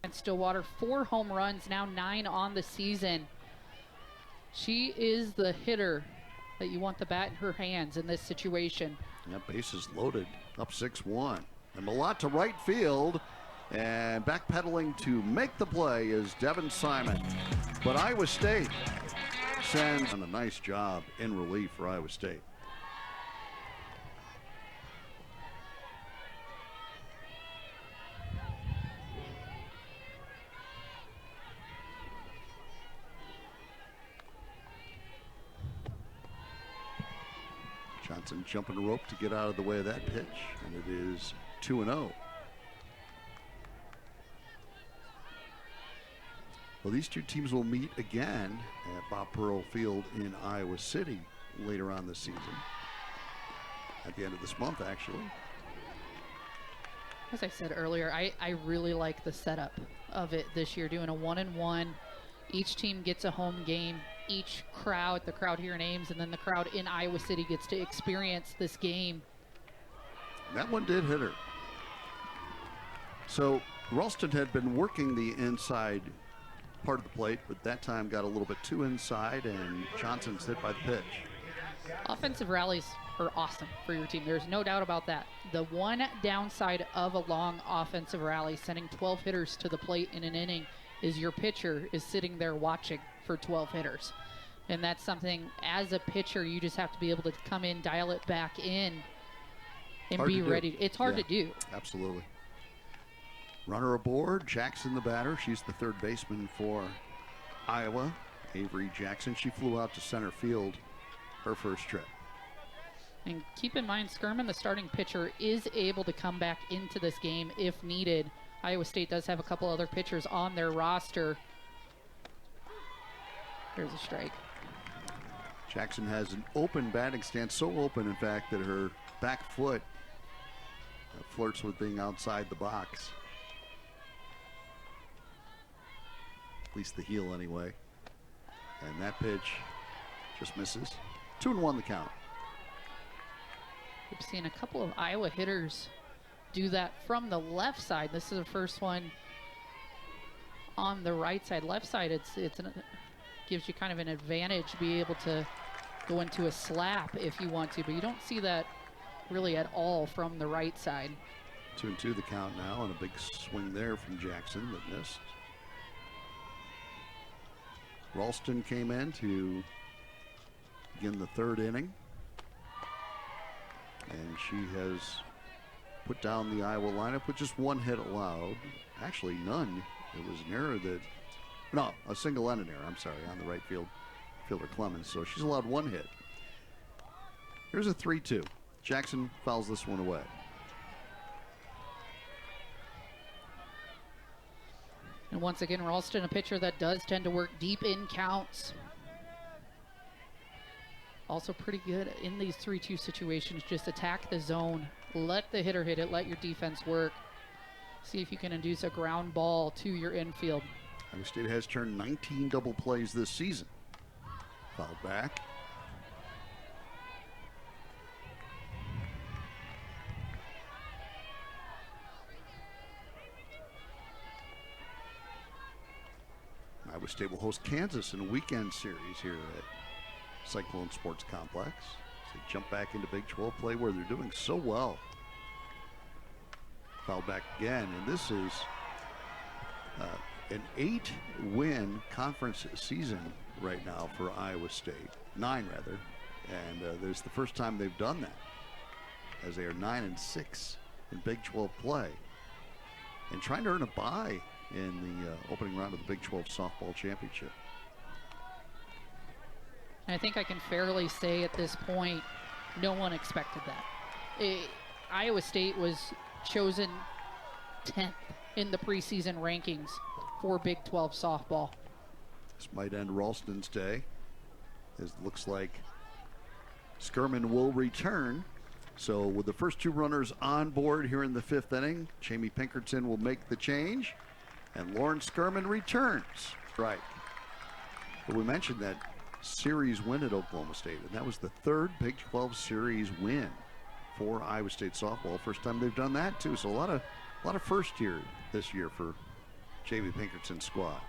in Stillwater, 4 home runs, now 9 on the season. She is the hitter that you want the bat in her hands in this situation. That base is loaded, up 6-1. And Malott to right field, and backpedaling to make the play is Devin Simon. But Iowa State sends on a nice job in relief for Iowa State. Johnson jumping the rope to get out of the way of that pitch, and it is 2-0. Well, these two teams will meet again at Bob Pearl Field in Iowa City later on this season. At the end of this month, actually. As I said earlier, I really like the setup of it this year, doing a 1-1. Each team gets a home game. Each crowd, the crowd here in Ames, and then the crowd in Iowa City gets to experience this game. That one did hit her. So Ralston had been working the inside part of the plate, but that time got a little bit too inside, and Johnson's hit by the pitch. Offensive rallies are awesome for your team. There's no doubt about that. The one downside of a long offensive rally, sending 12 hitters to the plate in an inning, is your pitcher is sitting there watching for 12 hitters. And that's something, as a pitcher, you just have to be able to come in, dial it back in, and be ready. It's hard to do. Absolutely. Runner aboard, Jackson the batter. She's the third baseman for Iowa. Avery Jackson, she flew out to center field her first trip. And keep in mind, Skirman, the starting pitcher, is able to come back into this game if needed. Iowa State does have a couple other pitchers on their roster. There's a strike. Jackson has an open batting stance, so open, in fact, that her back foot flirts with being outside the box. At least the heel, anyway. And that pitch just misses. 2-1 the count. We've seen a couple of Iowa hitters do that from the left side. This is the first one on the right side. Left side, it gives you kind of an advantage to be able to go into a slap if you want to, but you don't see that really at all from the right side. 2-2 the count now, and a big swing there from Jackson that missed. Ralston came in to begin the third inning, and she has put down the Iowa lineup with just one hit allowed. Actually, none. It was an error that, no, a single and an error, I'm sorry, on the right fielder Clemens. So she's allowed one hit. Here's a 3-2. Jackson fouls this one away. And once again, Ralston, a pitcher that does tend to work deep in counts. Also pretty good in these 3-2 situations. Just attack the zone. Let the hitter hit it. Let your defense work. See if you can induce a ground ball to your infield. Iowa State has turned 19 double plays this season. Fouled back. Iowa State will host Kansas in a weekend series here at Cyclone Sports Complex. So they jump back into Big 12 play where they're doing so well. Foul back again, and this is an 8-win conference season right now for Iowa State. 9 rather, and there's the first time they've done that, as they are 9-6 in Big 12 play, and trying to earn a bye in the opening round of the Big 12 softball championship. And I think I can fairly say at this point, no one expected that. Iowa State was chosen 10th in the preseason rankings for Big 12 softball. This might end Ralston's day, as it looks like Skirman will return. So with the first 2 runners on board here in the 5th inning, Jamie Pinkerton will make the change, and Lauren Skirman returns. Right. But we mentioned that series win at Oklahoma State, and that was the 3rd Big 12 series win for Iowa State softball. First time they've done that too. So a lot of first year this year for Jamie Pinkerton's squad.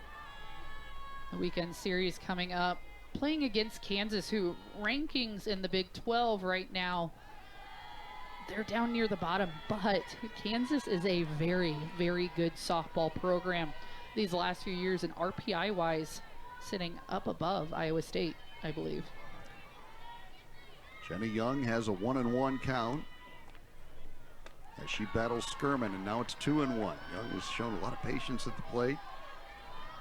The weekend series coming up, playing against Kansas, who rankings in the Big 12 right now, they're down near the bottom, but Kansas is a very, very good softball program these last few years, and RPI wise sitting up above Iowa State, I believe. Jenny Young has a 1-1 count as she battles Skirman, and now it's 2-1. Young has shown a lot of patience at the plate,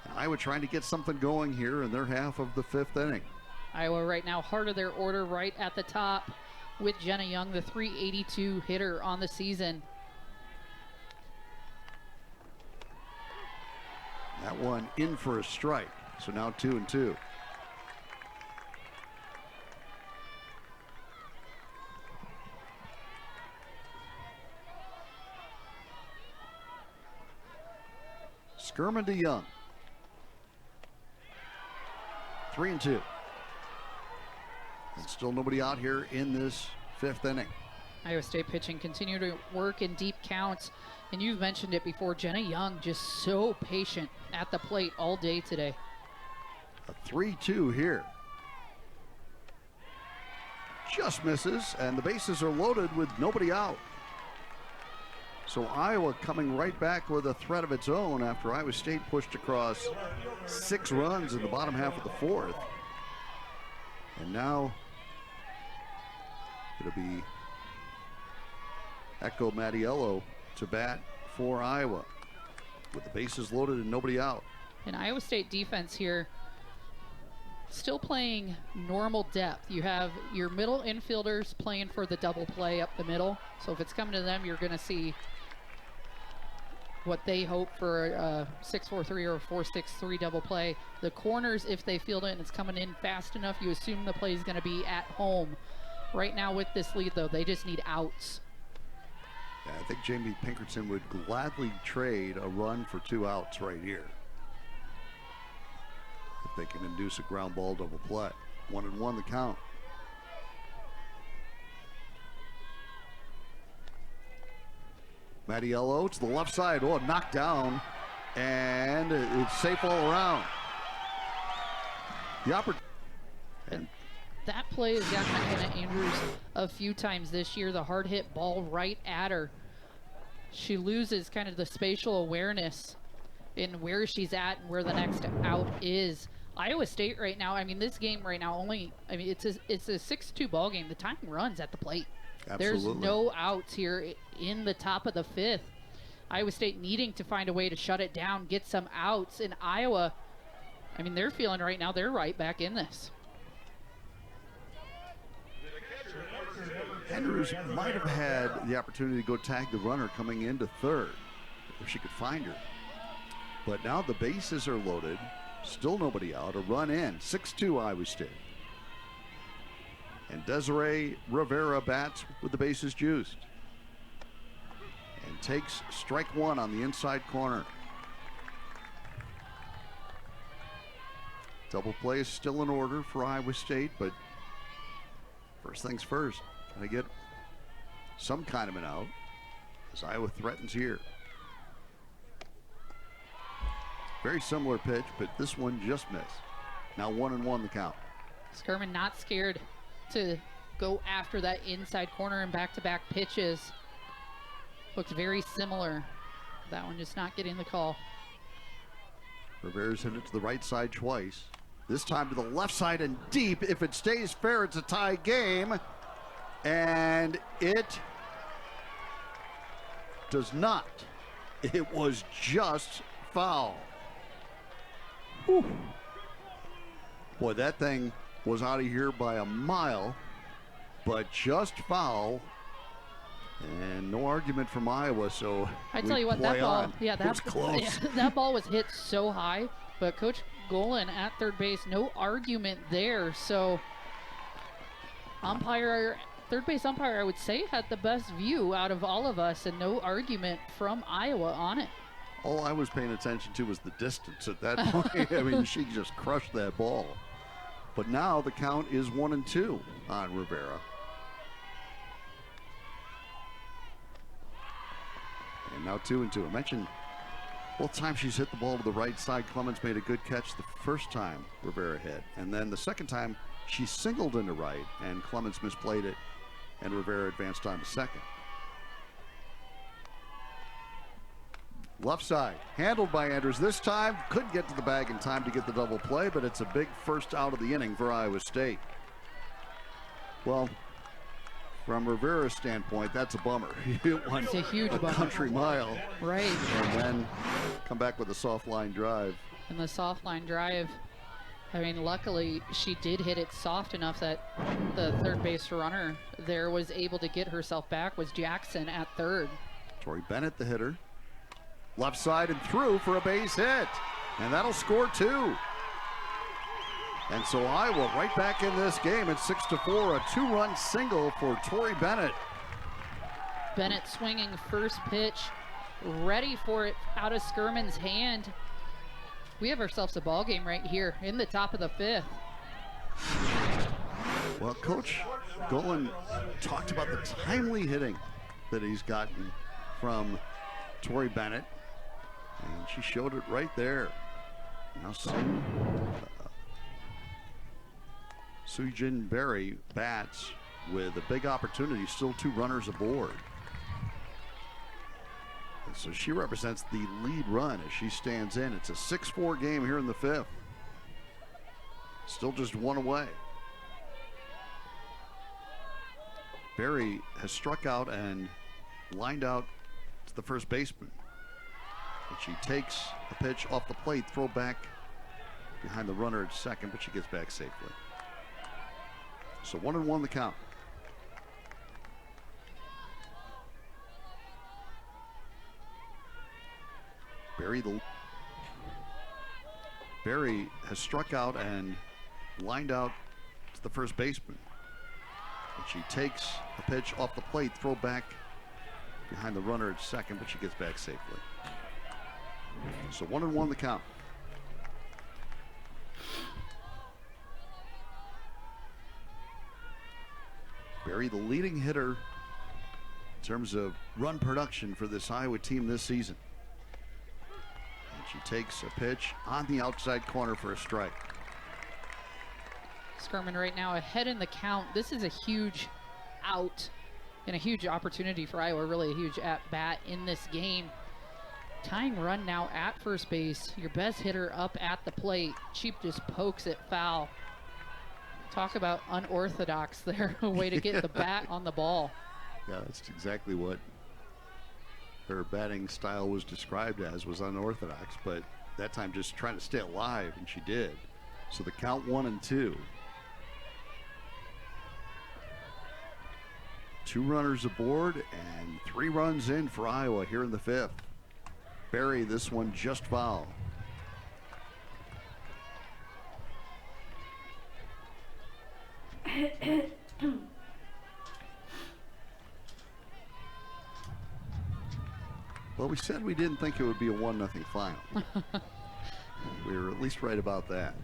and Iowa trying to get something going here in their half of the 5th inning. Iowa right now, heart of their order right at the top with Jenna Young, the .382 hitter on the season. That one in for a strike, so now 2-2. Skirman to Young. 3-2. And still nobody out here in this 5th inning. Iowa State pitching continue to work in deep counts. And you've mentioned it before, Jenna Young just so patient at the plate all day today. A 3-2 here. Just misses, and the bases are loaded with nobody out. So Iowa coming right back with a threat of its own after Iowa State pushed across 6 runs in the bottom half of the 4th. And now it'll be Echo Mattiello to bat for Iowa with the bases loaded and nobody out. And Iowa State defense here still playing normal depth. You have your middle infielders playing for the double play up the middle. So if it's coming to them, you're going to see what they hope for a 6-4-3 or a 4-6-3 double play. The corners, if they field it and it's coming in fast enough, you assume the play is going to be at home. Right now with this lead, though, they just need outs. Yeah, I think Jamie Pinkerton would gladly trade a run for 2 outs right here if they can induce a ground ball double play. 1-1 the count. Mattiello to the left side. Oh, knocked down, and it's safe all around. The opportunity. And that play has gotten McKenna Andrews a few times this year. The hard hit ball right at her. She loses kind of the spatial awareness in where she's at and where the next out is. Iowa State right now, I mean, this game right now it's a 6-2 ball game. The time runs at the plate. Absolutely. There's no outs here in the top of the 5th. Iowa State needing to find a way to shut it down, get some outs. In Iowa, I mean, they're feeling right now they're right back in this. Andrews might have had the opportunity to go tag the runner coming into 3rd if she could find her. But now the bases are loaded. Still nobody out. A run in. 6-2 Iowa State. And Desiree Rivera bats with the bases juiced. And takes strike one on the inside corner. Double play is still in order for Iowa State, but first things first, gotta get some kind of an out as Iowa threatens here. Very similar pitch, but this one just missed. Now 1-1 the count. Skirman not scared to go after that inside corner and back-to-back pitches. Looked very similar. That one just not getting the call. Rivera's hit it to the right side twice. This time to the left side and deep. If it stays fair, it's a tie game. And it does not. It was just foul. Whew. Boy, that thing was out of here by a mile, but just foul. And no argument from Iowa, so I tell you what, that ball, on. yeah, It was close. Yeah, that ball was hit so high, but Coach Golan at third base, no argument there. So third base umpire, I would say, had the best view out of all of us, and no argument from Iowa on it. All I was paying attention to was the distance at that point. I mean, she just crushed that ball. But now the count is 1-2 on Rivera. And now 2-2. I mentioned both times she's hit the ball to the right side. Clemens made a good catch the first time Rivera hit. And then the second time she singled into right and Clemens misplayed it and Rivera advanced on to second. Left side, handled by Andrews this time. Couldn't get to the bag in time to get the double play, but it's a big first out of the inning for Iowa State. Well, from Rivera's standpoint, that's a bummer. It's a huge bummer. Country mile. Right. And then come back with a soft line drive. And the soft line drive, I mean, luckily she did hit it soft enough that the third base runner there was able to get herself back, was Jackson at third. Tori Bennett, the hitter. Left side and through for a base hit. And that'll score 2. And so Iowa right back in this game at 6-4, a 2-run single for Tori Bennett. Bennett swinging first pitch, ready for it out of Skirman's hand. We have ourselves a ball game right here in the top of the 5th. Well, Coach Golan talked about the timely hitting that he's gotten from Tori Bennett, and she showed it right there. Now Sujin Berry bats with a big opportunity, still 2 runners aboard. And so she represents the lead run as she stands in. It's a 6-4 game here in the 5th. Still just 1 away. Berry has struck out and lined out to the first baseman. And she takes a pitch off the plate, throw back behind the runner at second, but she gets back safely. So 1-1 the count. Berry has struck out and lined out to the first baseman. And she takes a pitch off the plate, throw back behind the runner at second, but she gets back safely. So 1-1 the count. Berry, the leading hitter in terms of run production for this Iowa team this season. And she takes a pitch on the outside corner for a strike. Skirman right now ahead in the count. This is a huge out and a huge opportunity for Iowa, really a huge at-bat in this game. Tying run now at first base. Your best hitter up at the plate. Cheap just pokes it foul. Talk about unorthodox there, a way to get the bat on the ball. Yeah, that's exactly what her batting style was described as, was unorthodox, but that time just trying to stay alive, and she did. So the count 1-2. 2 runners aboard and 3 runs in for Iowa here in the 5th. Barry, this one just foul. Well, we said we didn't think it would be a 1-0 final. We were at least right about that.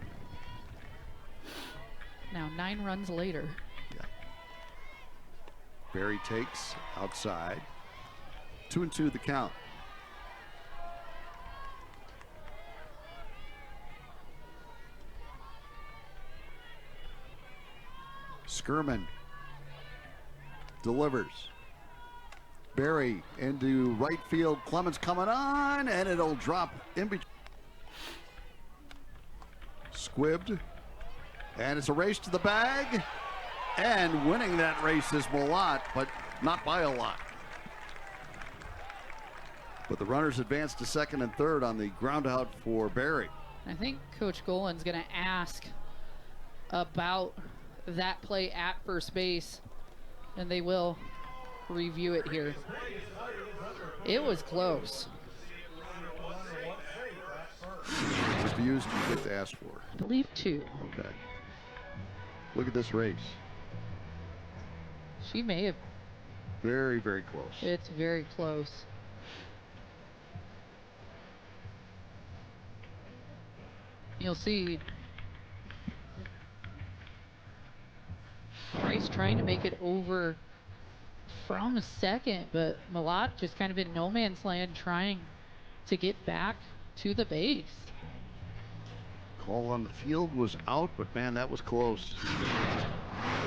Now 9 runs later. Yeah. Barry takes outside. 2-2 the count. Skirman delivers. Barry into right field. Clemens coming on, and it'll drop in between. Squibbed, and it's a race to the bag. And winning that race is Malott, but not by a lot. But the runners advance to second and third on the ground out for Barry. I think Coach Golan's going to ask about that play at first base, and they will review it here. It was close. Just views you get to ask for. I believe 2. Okay. Look at this race. She may have. Very, very close. It's very close. You'll see Price trying to make it over from second, but Malott just kind of in no man's land trying to get back to the base. Call on the field was out, but man, that was close.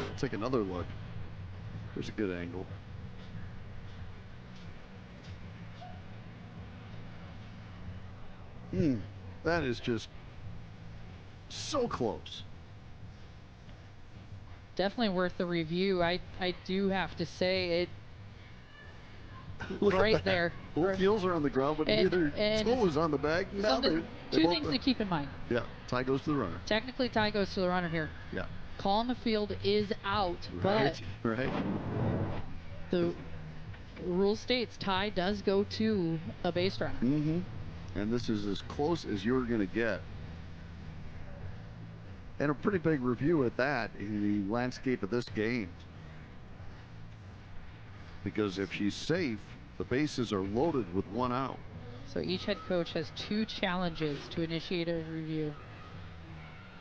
Let's take another look. There's a good angle. That is just so close. Definitely worth the review. I do have to say it. Look right at that. there. Both heels are on the ground, but neither skull is on the bag. Now they Two both things to keep in mind. Yeah, tie goes to the runner. Technically, tie goes to the runner here. Yeah. Call on the field is out, Right. but the rule states tie does go to a base runner. And this is as close as you're going to get. And a pretty big review at that in the landscape of this game. Because if she's safe, the bases are loaded with 1 out. So each head coach has 2 challenges to initiate a review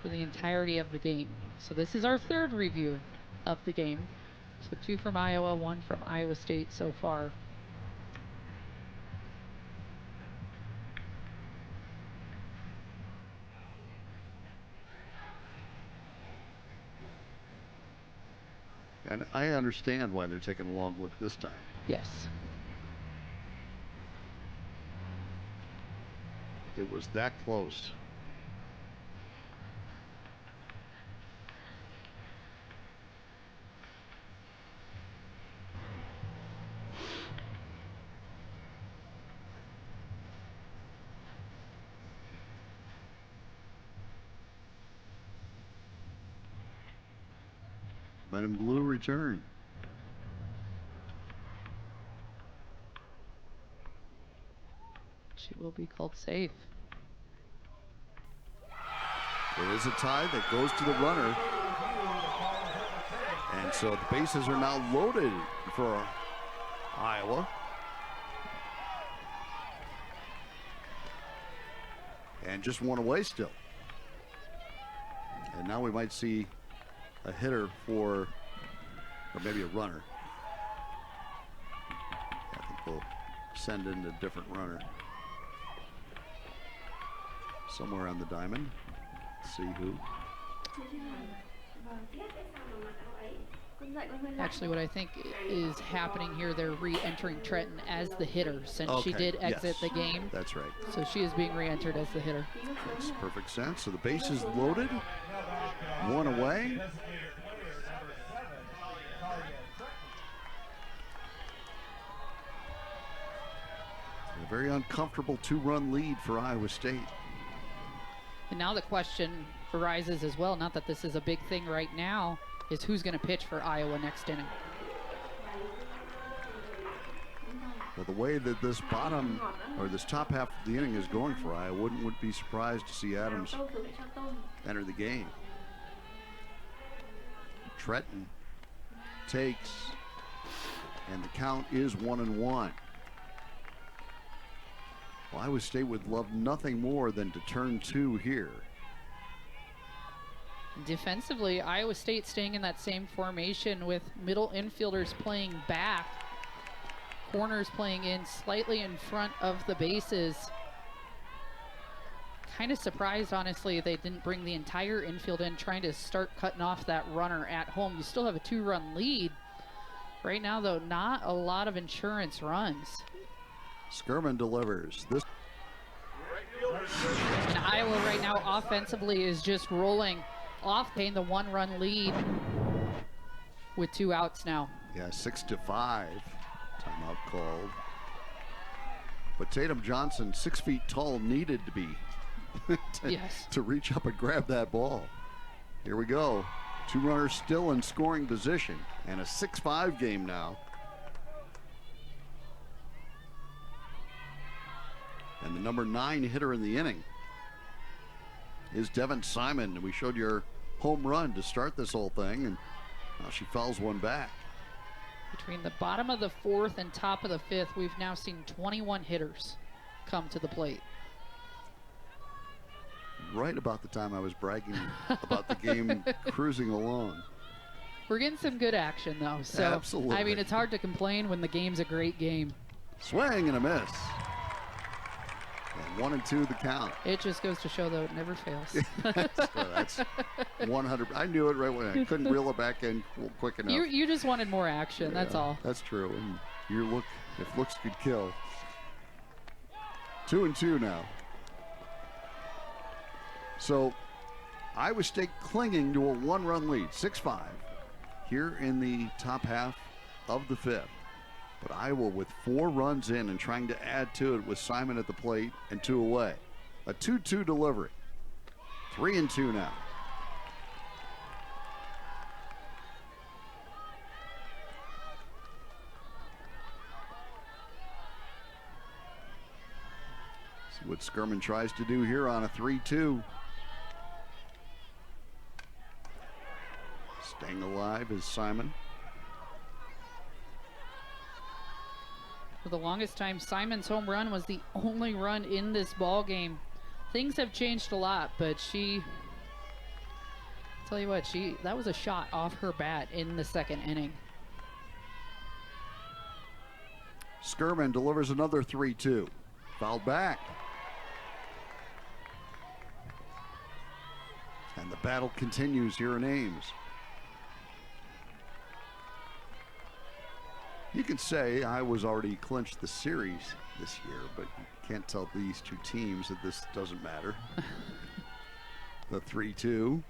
for the entirety of the game. So this is our 3rd review of the game. So 2 from Iowa, 1 from Iowa State so far. And I understand why they're taking a long look this time. Yes. It was that close. Men in blue return. She will be called safe. It is a tie that goes to the runner. And so the bases are now loaded for Iowa. And just 1 away still. And now we might see a hitter or maybe a runner. I think they'll send in a different runner. Somewhere on the diamond. Let's see who. Actually, what I think is happening here, they're re-entering Trenton as the hitter since she did exit the game. That's right. So she is being re-entered as the hitter. Makes perfect sense. So the base is loaded. 1 away. A very uncomfortable 2-run lead for Iowa State. And now the question arises as well, not that this is a big thing right now, is who's going to pitch for Iowa next inning. Well, the way that this bottom or this top half of the inning is going for Iowa. Wouldn't be surprised to see Adams enter the game. Trenton takes, and the count is 1-1. Well, Iowa State would love nothing more than to turn 2 here. Defensively, Iowa State staying in that same formation with middle infielders playing back, corners playing in slightly in front of the bases. Kind of surprised, honestly, they didn't bring the entire infield in, trying to start cutting off that runner at home. You still have a 2-run lead. Right now, though, not a lot of insurance runs. Skirman delivers. This And Iowa right now offensively is just rolling off, paying the 1-run lead with 2 outs now. Yeah, 6-5. Timeout called. But Tatum Johnson, 6 feet tall, needed to be Yes. to reach up and grab that ball. Here we go. 2 runners still in scoring position, and a 6-5 game now. And the number 9 hitter in the inning is Devin Simon. And we showed your home run to start this whole thing, and now she fouls one back. Between the bottom of the 4th and top of the 5th, we've now seen 21 hitters come to the plate. Right about the time I was bragging about the game cruising along. We're getting some good action, though. So, Absolutely. I mean, it's hard to complain when the game's a great game. Swing and a miss. And 1-2 the count. It just goes to show, though, it never fails. So that's 100. I knew it right when I couldn't reel it back in quick enough. You just wanted more action, that's Yeah, all. That's true. And your look, if looks could kill. 2-2 now. So Iowa State clinging to a 1-run lead, 6-5, here in the top half of the 5th. But Iowa with 4 runs in and trying to add to it with Simon at the plate and 2 away. A 2-2 delivery. 3-2 now. See what Skirman tries to do here on a 3-2. Staying alive is Simon. For the longest time, Simon's home run was the only run in this ball game. Things have changed a lot, but tell you what, that was a shot off her bat in the 2nd inning. Skirman delivers another 3-2. Fouled back. And the battle continues here in Ames. You could say Iowa's already clinched the series this year, but you can't tell these 2 teams that this doesn't matter. The 3-2.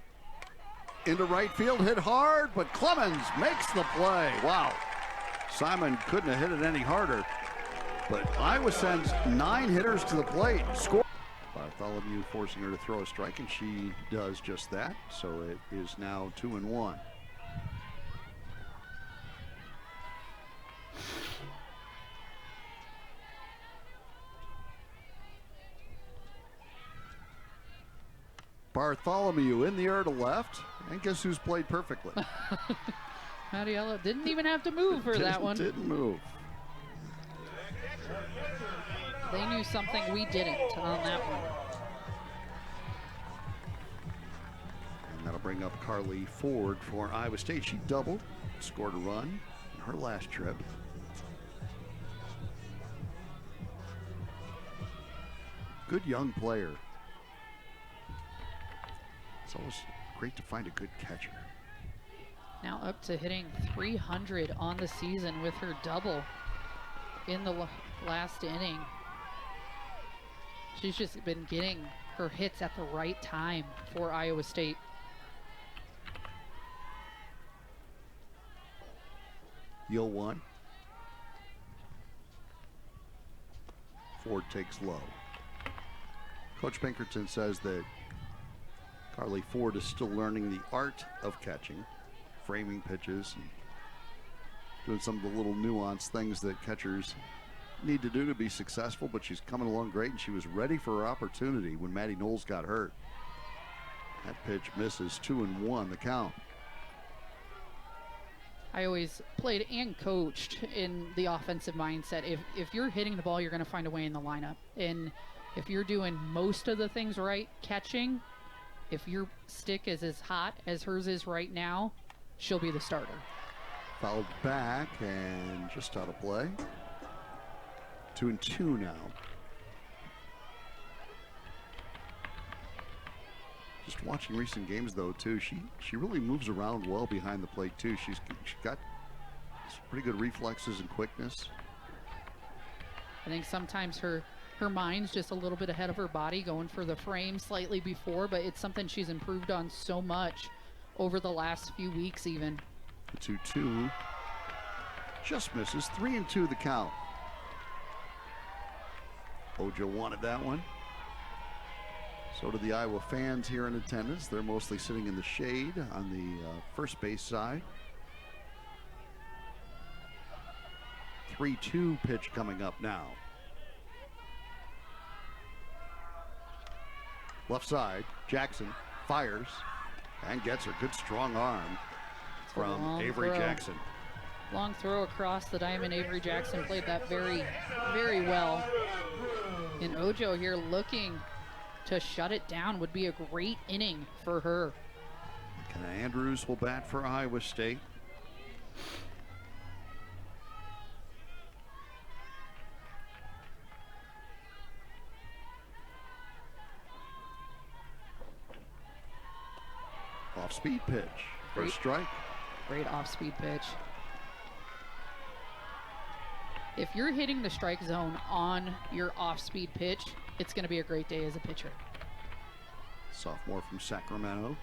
Into right field, hit hard, but Clemens makes the play. Wow. Simon couldn't have hit it any harder. But Iowa sends 9 hitters to the plate. Score. Bartholomew forcing her to throw a strike, and she does just that. So it is now 2-1. Bartholomew in the air to left, and guess who's played perfectly? Mariella didn't even have to move for that one. Didn't move. They knew something we didn't on that one. And that'll bring up Carly Ford for Iowa State. She doubled, scored a run in her last trip. Good young player. It's always great to find a good catcher. Now up to hitting 300 on the season with her double in the last inning. She's just been getting her hits at the right time for Iowa State. Yield 1. Ford takes low. Coach Pinkerton says that Carly Ford is still learning the art of catching, framing pitches, and doing some of the little nuanced things that catchers need to do to be successful, but she's coming along great, and she was ready for her opportunity when Maddie Knowles got hurt. That pitch misses, 2-1 the count. I always played and coached in the offensive mindset. If you're hitting the ball, you're going to find a way in the lineup. And if you're doing most of the things right, catching, if your stick is as hot as hers is right now, she'll be the starter. Fouled back and just out of play. 2-2 now. Just watching recent games though too, she really moves around well behind the plate too. She's got some pretty good reflexes and quickness. I think sometimes her mind's just a little bit ahead of her body, going for the frame slightly before, but it's something she's improved on so much over the last few weeks even. The 2-2 just misses, 3-2 the count. Ojo wanted that one. So do the Iowa fans here in attendance. They're mostly sitting in the shade on the first base side. 3-2 pitch coming up now. Left side, Jackson fires and gets her. Good strong arm from Avery Jackson. Long throw across the diamond. Avery Jackson played that very, very well. And Ojo here looking to shut it down. Would be a great inning for her. Kenna Andrews will bat for Iowa State. Off-speed pitch. First strike. Great off-speed pitch. If you're hitting the strike zone on your off-speed pitch, it's going to be a great day as a pitcher. Sophomore from Sacramento.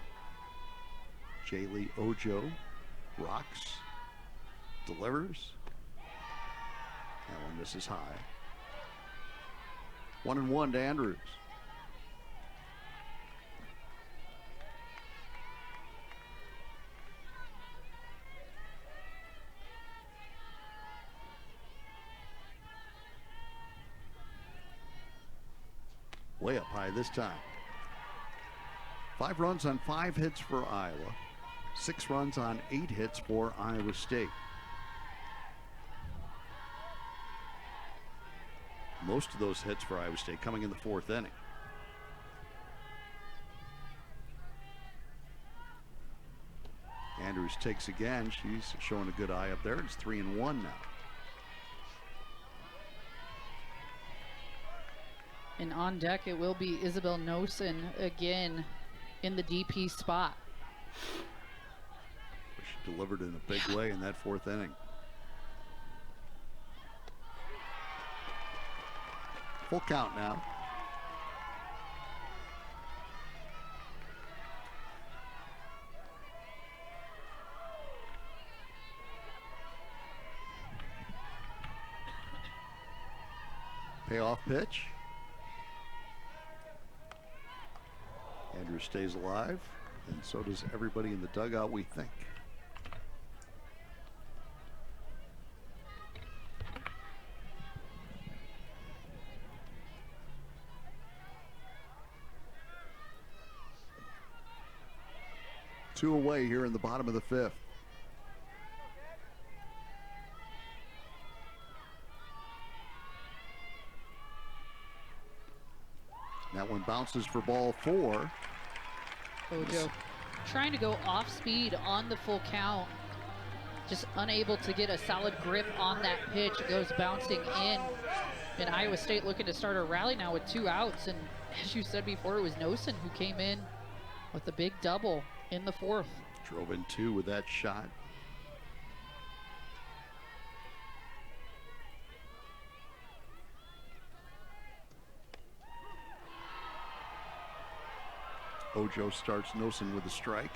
Jaylee Ojo rocks, delivers. That one misses high. 1-1 to Andrews. Way up high this time. 5 runs on 5 hits for Iowa. 6 runs on 8 hits for Iowa State. Most of those hits for Iowa State coming in the 4th inning. Andrews takes again. She's showing a good eye up there. It's 3-1 now. And on deck, it will be Isabel Nosen again in the DP spot. She delivered in a big way in that 4th inning. Full count now. Payoff pitch. Andrews stays alive, and so does everybody in the dugout, we think. Two away here in the bottom of the 5th. That one bounces for ball 4. Ojo trying to go off speed on the full count. Just unable to get a solid grip on that pitch. It goes bouncing in. And Iowa State looking to start a rally now with 2 outs. And as you said before, it was Nosen who came in with the big double in the 4th. Drove in 2 with that shot. Ojo starts Nosen with a strike.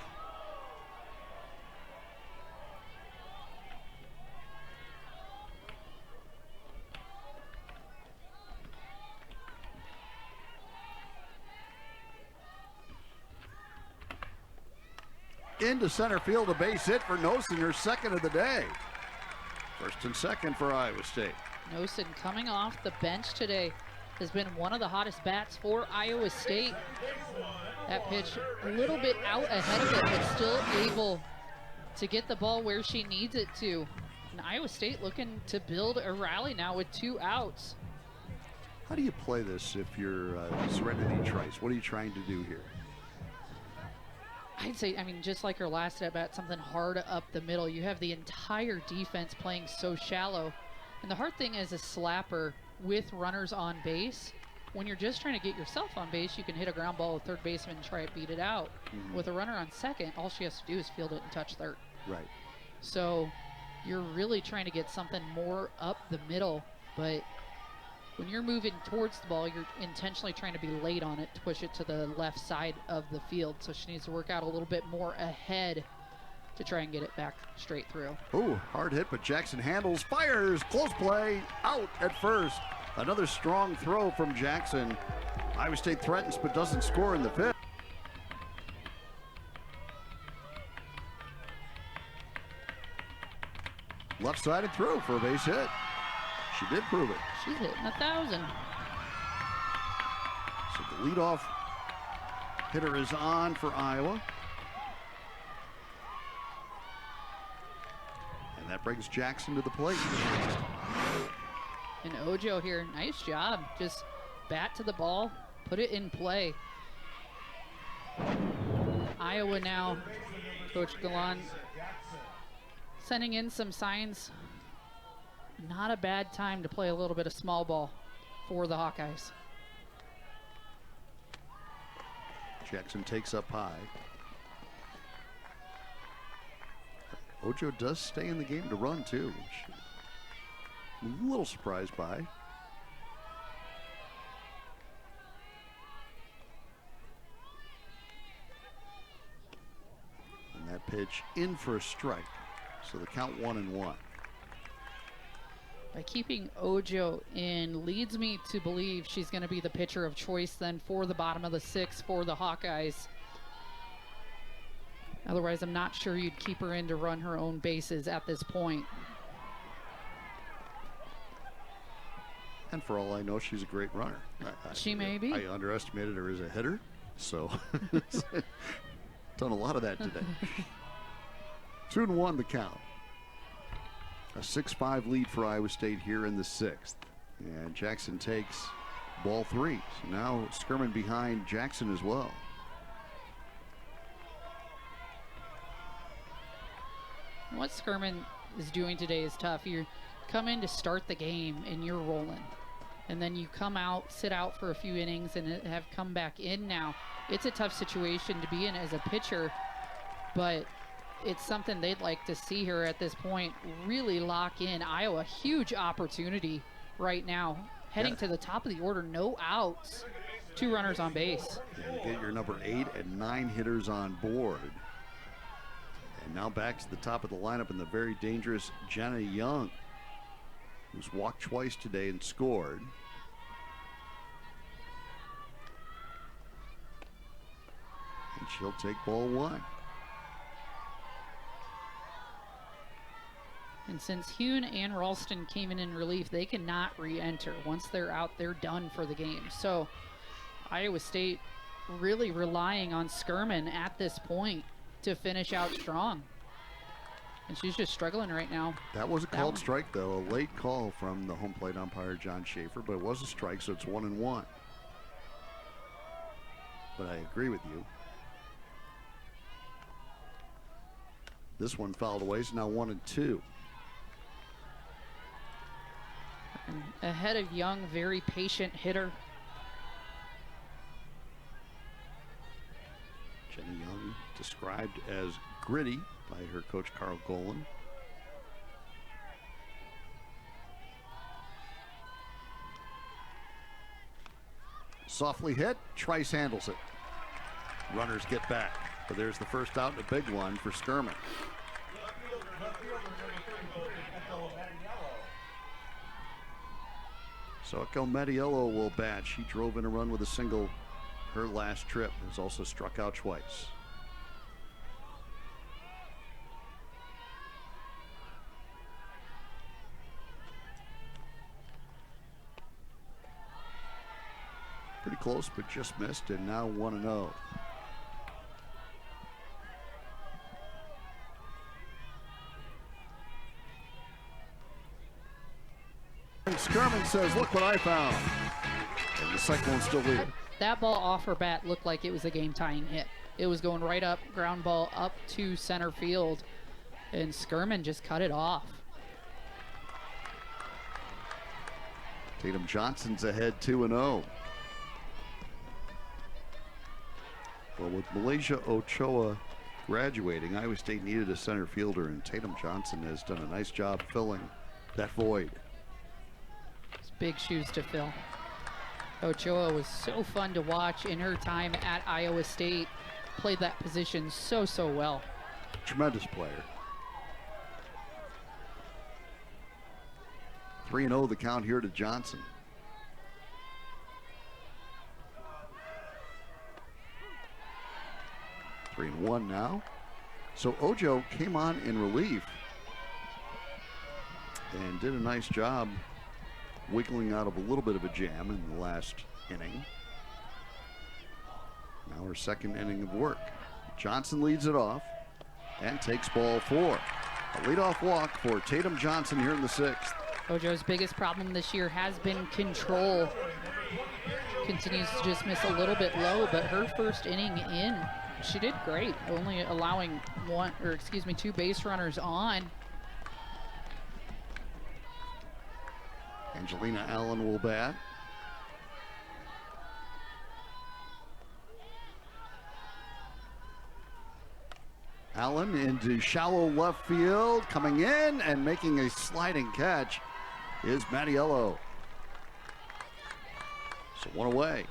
Into center field, a base hit for Nosen, her 2nd of the day. 1st and 2nd for Iowa State. Nosen coming off the bench today has been one of the hottest bats for Iowa State. That pitch a little bit out ahead of it, but still able to get the ball where she needs it to. And Iowa State looking to build a rally now with 2 outs. How do you play this if you're Serenity Trice? What are you trying to do here? I'd say, I mean, just like her last at bat, something hard up the middle. You have the entire defense playing so shallow. And the hard thing as a slapper with runners on base, when you're just trying to get yourself on base, you can hit a ground ball with third baseman and try to beat it out. With a runner on second, all she has to do is field it and touch third. Right. So you're really trying to get something more up the middle, but when you're moving towards the ball, you're intentionally trying to be late on it to push it to the left side of the field. So she needs to work out a little bit more ahead to try and get it back straight through. Oh, hard hit, but Jackson handles, fires, close play, out at first. Another strong throw from Jackson. Iowa State threatens but doesn't score in the fifth. Left side and throw for a base hit. She did prove it. She's hitting 1,000. So the leadoff hitter is on for Iowa. And that brings Jackson to the plate. And Ojo here, nice job. Just bat to the ball, put it in play. Iowa now, Coach Galan sending in some signs. Not a bad time to play a little bit of small ball for the Hawkeyes. Jackson takes up high. Ojo does stay in the game to run too, which I'm a little surprised by. And that pitch in for a strike. So the count 1-1. By keeping Ojo in leads me to believe she's going to be the pitcher of choice then for the bottom of the 6th for the Hawkeyes. Otherwise, I'm not sure you'd keep her in to run her own bases at this point. And for all I know, she's a great runner. She may be. I underestimated her as a hitter, so done a lot of that today. 2-1 the count. A 6-5 lead for Iowa State here in the 6th. And Jackson takes ball 3. So now Skirman behind Jackson as well. What Skirman is doing today is tough. You come in to start the game and you're rolling. And then you come out, sit out for a few innings and have come back in now. It's a tough situation to be in as a pitcher, but it's something they'd like to see her at this point really lock in. Iowa, huge opportunity right now. Heading to the top of the order, no outs, 2 runners on base. And you get your number 8 and 9 hitters on board. And now back to the top of the lineup in the very dangerous Jenna Young, who's walked twice today and scored. And she'll take ball 1. And since Hune and Ralston came in relief, they cannot re-enter. Once they're out, they're done for the game. So Iowa State really relying on Skirman at this point to finish out strong. And she's just struggling right now. That was a called strike, though. A late call from the home plate umpire, John Schaefer, but it was a strike, so it's 1-1. But I agree with you. This one fouled away, so now 1-2. And ahead of Young, very patient hitter. Jenny Young described as gritty by her coach Carl Golan. Softly hit, Trice handles it. Runners get back, but there's the first out and a big one for Skirman. So Mediello will bat. She drove in a run with a single her last trip. Has also struck out twice. Pretty close, but just missed, and now 1-0. And Skirman says, look what I found. And the Cyclones still lead. That ball off her bat looked like it was a game-tying hit. It was going right up, ground ball up to center field, and Skirman just cut it off. Tatum Johnson's ahead 2-0. Well, with Malaysia Ochoa graduating, Iowa State needed a center fielder, and Tatum Johnson has done a nice job filling that void. It's big shoes to fill. Ochoa was so fun to watch in her time at Iowa State. Played that position so well. Tremendous player. 3-0 the count here to Johnson. Three and one now. So Ojo came on in relief and did a nice job wiggling out of a little bit of a jam in the last inning. Now her second inning of work. Johnson leads it off and takes ball 4. A leadoff walk for Tatum Johnson here in the 6th. Ojo's biggest problem this year has been control. Continues to just miss a little bit low, but her first inning in, she did great, only allowing two base runners on. Angelina Allen will bat. Allen into shallow left field, coming in and making a sliding catch is Mattiello. So one away.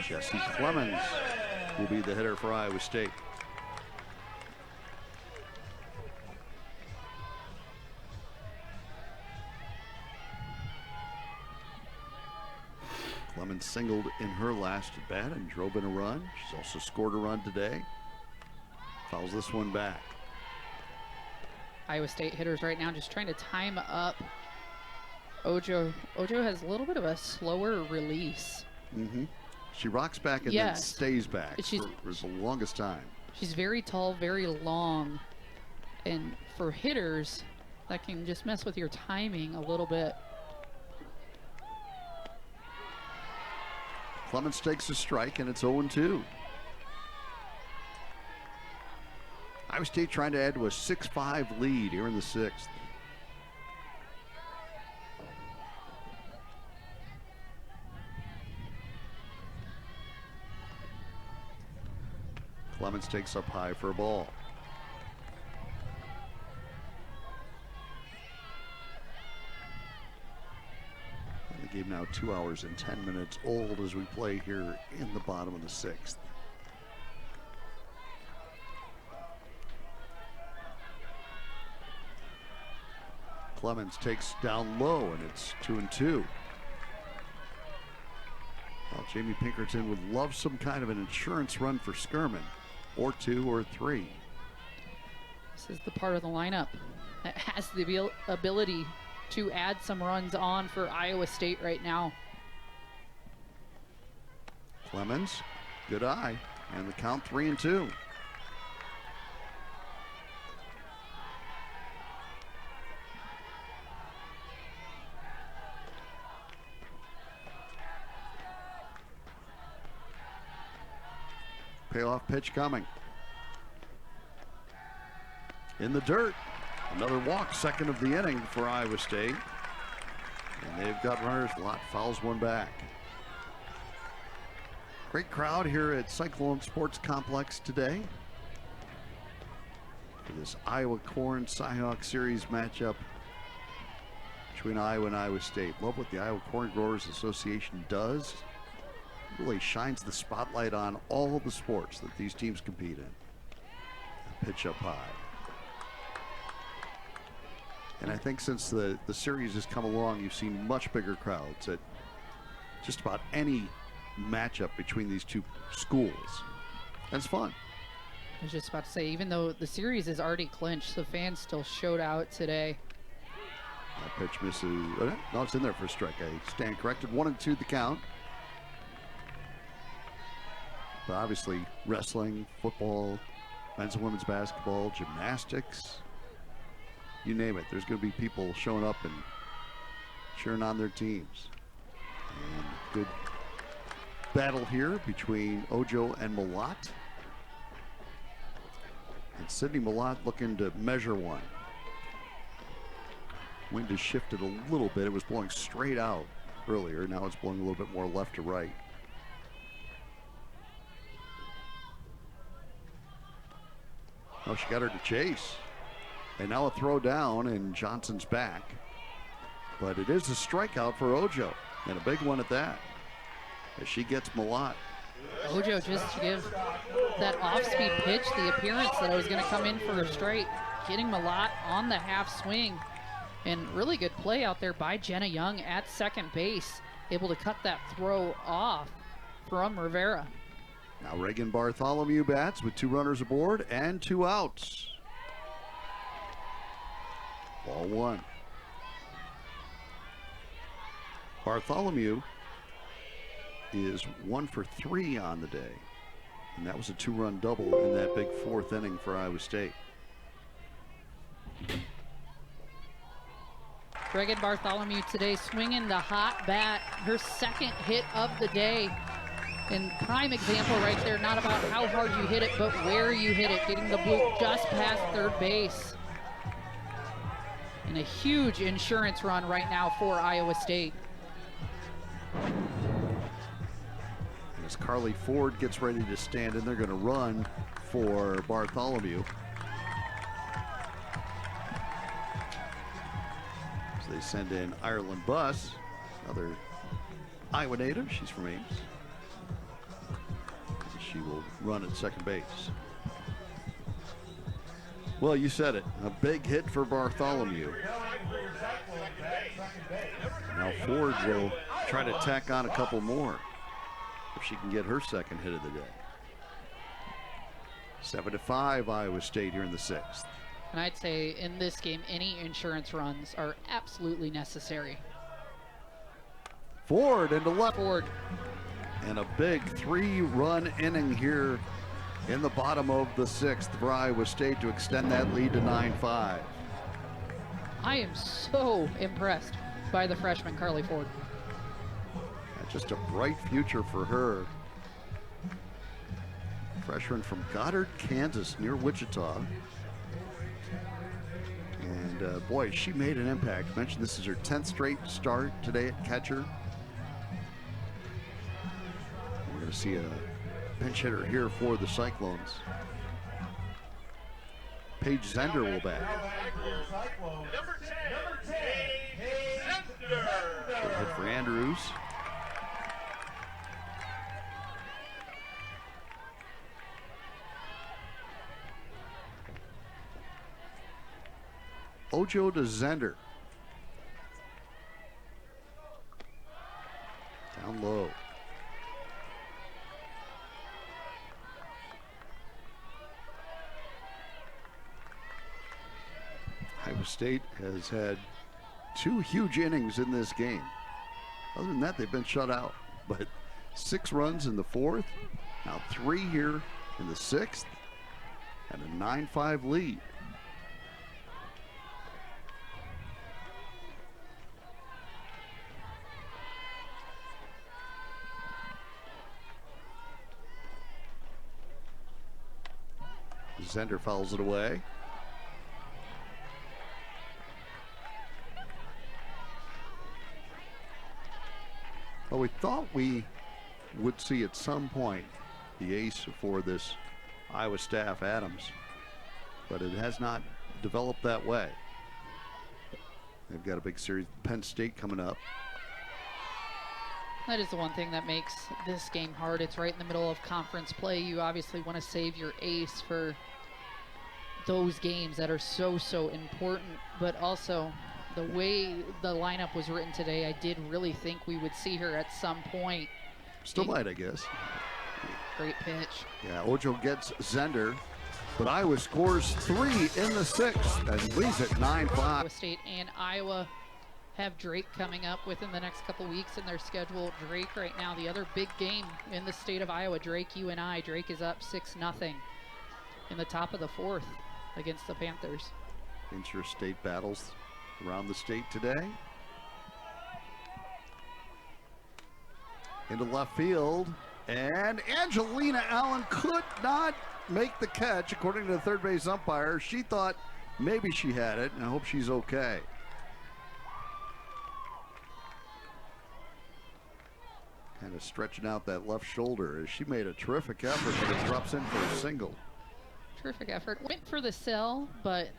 Jesse Clemens will be the hitter for Iowa State. Clemens singled in her last at bat and drove in a run. She's also scored a run today. Fouls this one back. Iowa State hitters right now just trying to time up Ojo. Ojo has a little bit of a slower release. She rocks back and then stays back for the longest time. She's very tall, very long, and for hitters, that can just mess with your timing a little bit. Clemens takes a strike, and it's 0-2. Iowa State trying to add to a 6-5 lead here in the 6th. Clemens takes up high for a ball. And the game now 2 hours and 10 minutes old as we play here in the bottom of the 6th. Clemens takes down low, and it's 2-2. Well, Jamie Pinkerton would love some kind of an insurance run for Skirman, or 2 or 3. This is the part of the lineup that has the ability to add some runs on for Iowa State right now. Clemens, good eye, and the count 3-2. Payoff pitch coming. In the dirt. Another walk, second of the inning for Iowa State. And they've got runners. Lott fouls one back. Great crowd here at Cyclone Sports Complex today for this Iowa Corn Cyhawk Series matchup between Iowa and Iowa State. Love what the Iowa Corn Growers Association does. Really shines the spotlight on all the sports that these teams compete in. Pitch up high. And I think since the series has come along, you've seen much bigger crowds at just about any matchup between these two schools. That's fun. I was just about to say, even though the series is already clinched, the fans still showed out today. That pitch misses. No, it's in there for a strike. I stand corrected. 1-2 the count. But obviously, wrestling, football, men's and women's basketball, gymnastics, you name it. There's going to be people showing up and cheering on their teams. And good battle here between Ojo and Malott. And Sydney Malott looking to measure one. Wind has shifted a little bit. It was blowing straight out earlier. Now it's blowing a little bit more left to right. Oh, she got her to chase. And now a throw down, and Johnson's back. But it is a strikeout for Ojo, and a big one at that, as she gets Malott. Ojo just to give that off-speed pitch the appearance that I was going to come in for a strike, getting Malott on the half swing. And really good play out there by Jenna Young at second base, able to cut that throw off from Rivera. Now Reagan Bartholomew bats with 2 runners aboard and 2 outs. Ball 1. Bartholomew is 1 for 3 on the day. And that was a 2-run double in that big 4th inning for Iowa State. Reagan Bartholomew today swinging the hot bat, her second hit of the day. And prime example right there, not about how hard you hit it, but where you hit it, getting the blue just past third base. And a huge insurance run right now for Iowa State. As Carly Ford gets ready to stand in, they're going to run for Bartholomew. So they send in Ireland Buss, another Iowa native. She's from Ames. She will run at second base. Well, you said it. A big hit for Bartholomew. Now Ford will try to tack on a couple more if she can get her second hit of the day. 7-5 Iowa State here in the 6th. And I'd say in this game, any insurance runs are absolutely necessary. Ford into left. Ford. And a big 3-run inning here in the bottom of the 6th for Iowa State to extend that lead to 9-5. I am so impressed by the freshman Carly Ford. Just a bright future for her. Freshman from Goddard, Kansas, near Wichita. And boy, she made an impact. I mentioned this is her 10th straight start today at catcher. We're going to see a pinch hitter here for the Cyclones. Paige Zender will bat. Number 10, Zender. Good hit for Andrews. Ojo to Zender. Down low. Iowa State has had 2 huge innings in this game. Other than that, they've been shut out. But 6 runs in the 4th, now 3 here in the 6th, and a 9-5 lead. Zender fouls it away. Well, we thought we would see at some point the ace for this Iowa staff, Adams, but it has not developed that way. They've got a big series, Penn State coming up. That is the one thing that makes this game hard. It's right in the middle of conference play. You obviously want to save your ace for those games that are so important, but also the way the lineup was written today, I did really think we would see her at some point. Still might, I guess. Great pitch. Yeah, Ojo gets Zender, but Iowa scores 3 in the 6th and leads at 9-5. Iowa State and Iowa have Drake coming up within the next couple weeks in their schedule. Drake right now, the other big game in the state of Iowa, Drake UNI. Drake is up 6-0 in the top of the 4th against the Panthers. Interstate battles around the state today. Into left field, and Angelina Allen could not make the catch, according to the third base umpire. She thought maybe she had it, and I hope she's okay. Kind of stretching out that left shoulder as she made a terrific effort, but it drops in for a single. Terrific effort. Went for the sell, but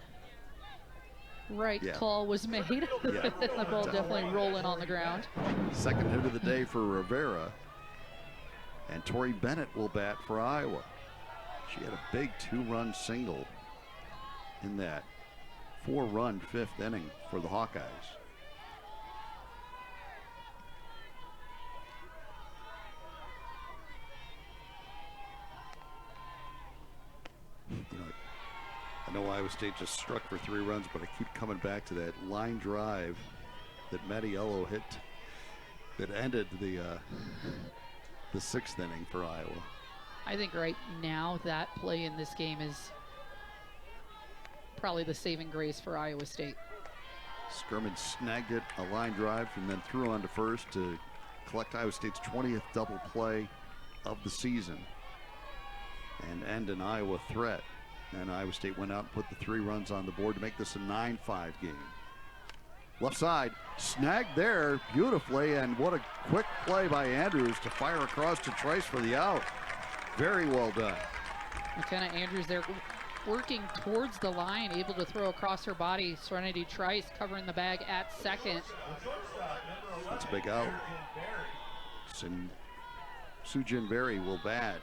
Yeah. call was made. Yeah. The ball definitely rolling on the ground. Second hit of the day for Rivera. And Tori Bennett will bat for Iowa. She had a big 2-run single in that 4-run 5th inning for the Hawkeyes. You know, I know Iowa State just struck for 3 runs, but I keep coming back to that line drive that Mattiello hit that ended the 6th inning for Iowa. I think right now that play in this game is probably the saving grace for Iowa State. Skirman snagged it, a line drive, and then threw on to first to collect Iowa State's 20th double play of the season and end an Iowa threat. And Iowa State went out and put the 3 runs on the board to make this a 9-5 game. Left side, snagged there beautifully, and what a quick play by Andrews to fire across to Trice for the out. Very well done. McKenna Andrews there working towards the line, able to throw across her body. Serenity Trice covering the bag at second. That's a big out. Sujin Berry will bat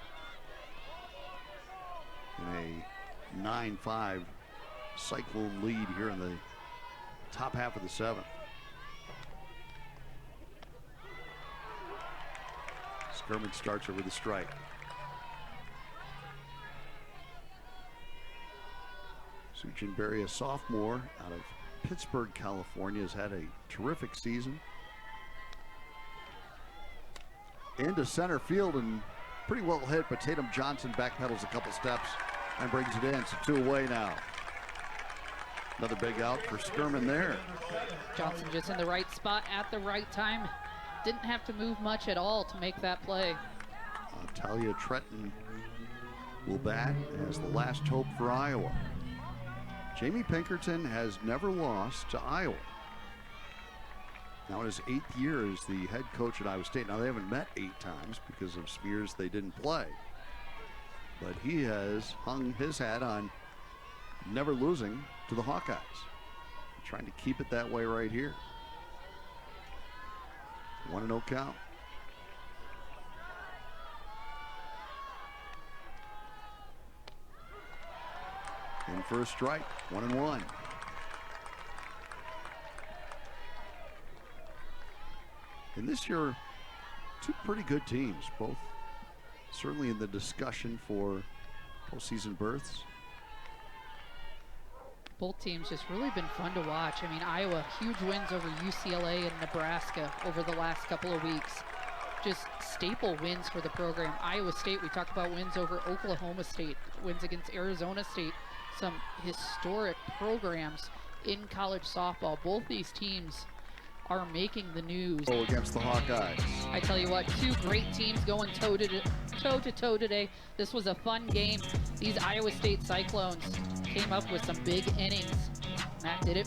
in a 9-5 Cyclone lead here in the top half of the 7th. Skirman starts her with a strike. Sujin Berry, a sophomore out of Pittsburgh, California, has had a terrific season. Into center field and pretty well hit, but Tatum Johnson backpedals a couple steps and brings it in. So 2 away now. Another big out for Skirman there. Johnson just in the right spot at the right time. Didn't have to move much at all to make that play. Talia Trenton will bat as the last hope for Iowa. Jamie Pinkerton has never lost to Iowa. Now in his 8th year as the head coach at Iowa State. Now they haven't met 8 times because of smears they didn't play. But he has hung his hat on never losing to the Hawkeyes. Trying to keep it that way right here. 1-0 count. In for a strike, 1-1. And this year, 2 pretty good teams, both certainly in the discussion for postseason berths. Both teams just really been fun to watch. I mean, Iowa, huge wins over UCLA and Nebraska over the last couple of weeks. Just staple wins for the program. Iowa State, we talked about wins over Oklahoma State, wins against Arizona State, some historic programs in college softball. Both these teams are making the news. Against the Hawkeyes. I tell you what, 2 great teams going toe to toe today. This was a fun game. These Iowa State Cyclones came up with some big innings. That did it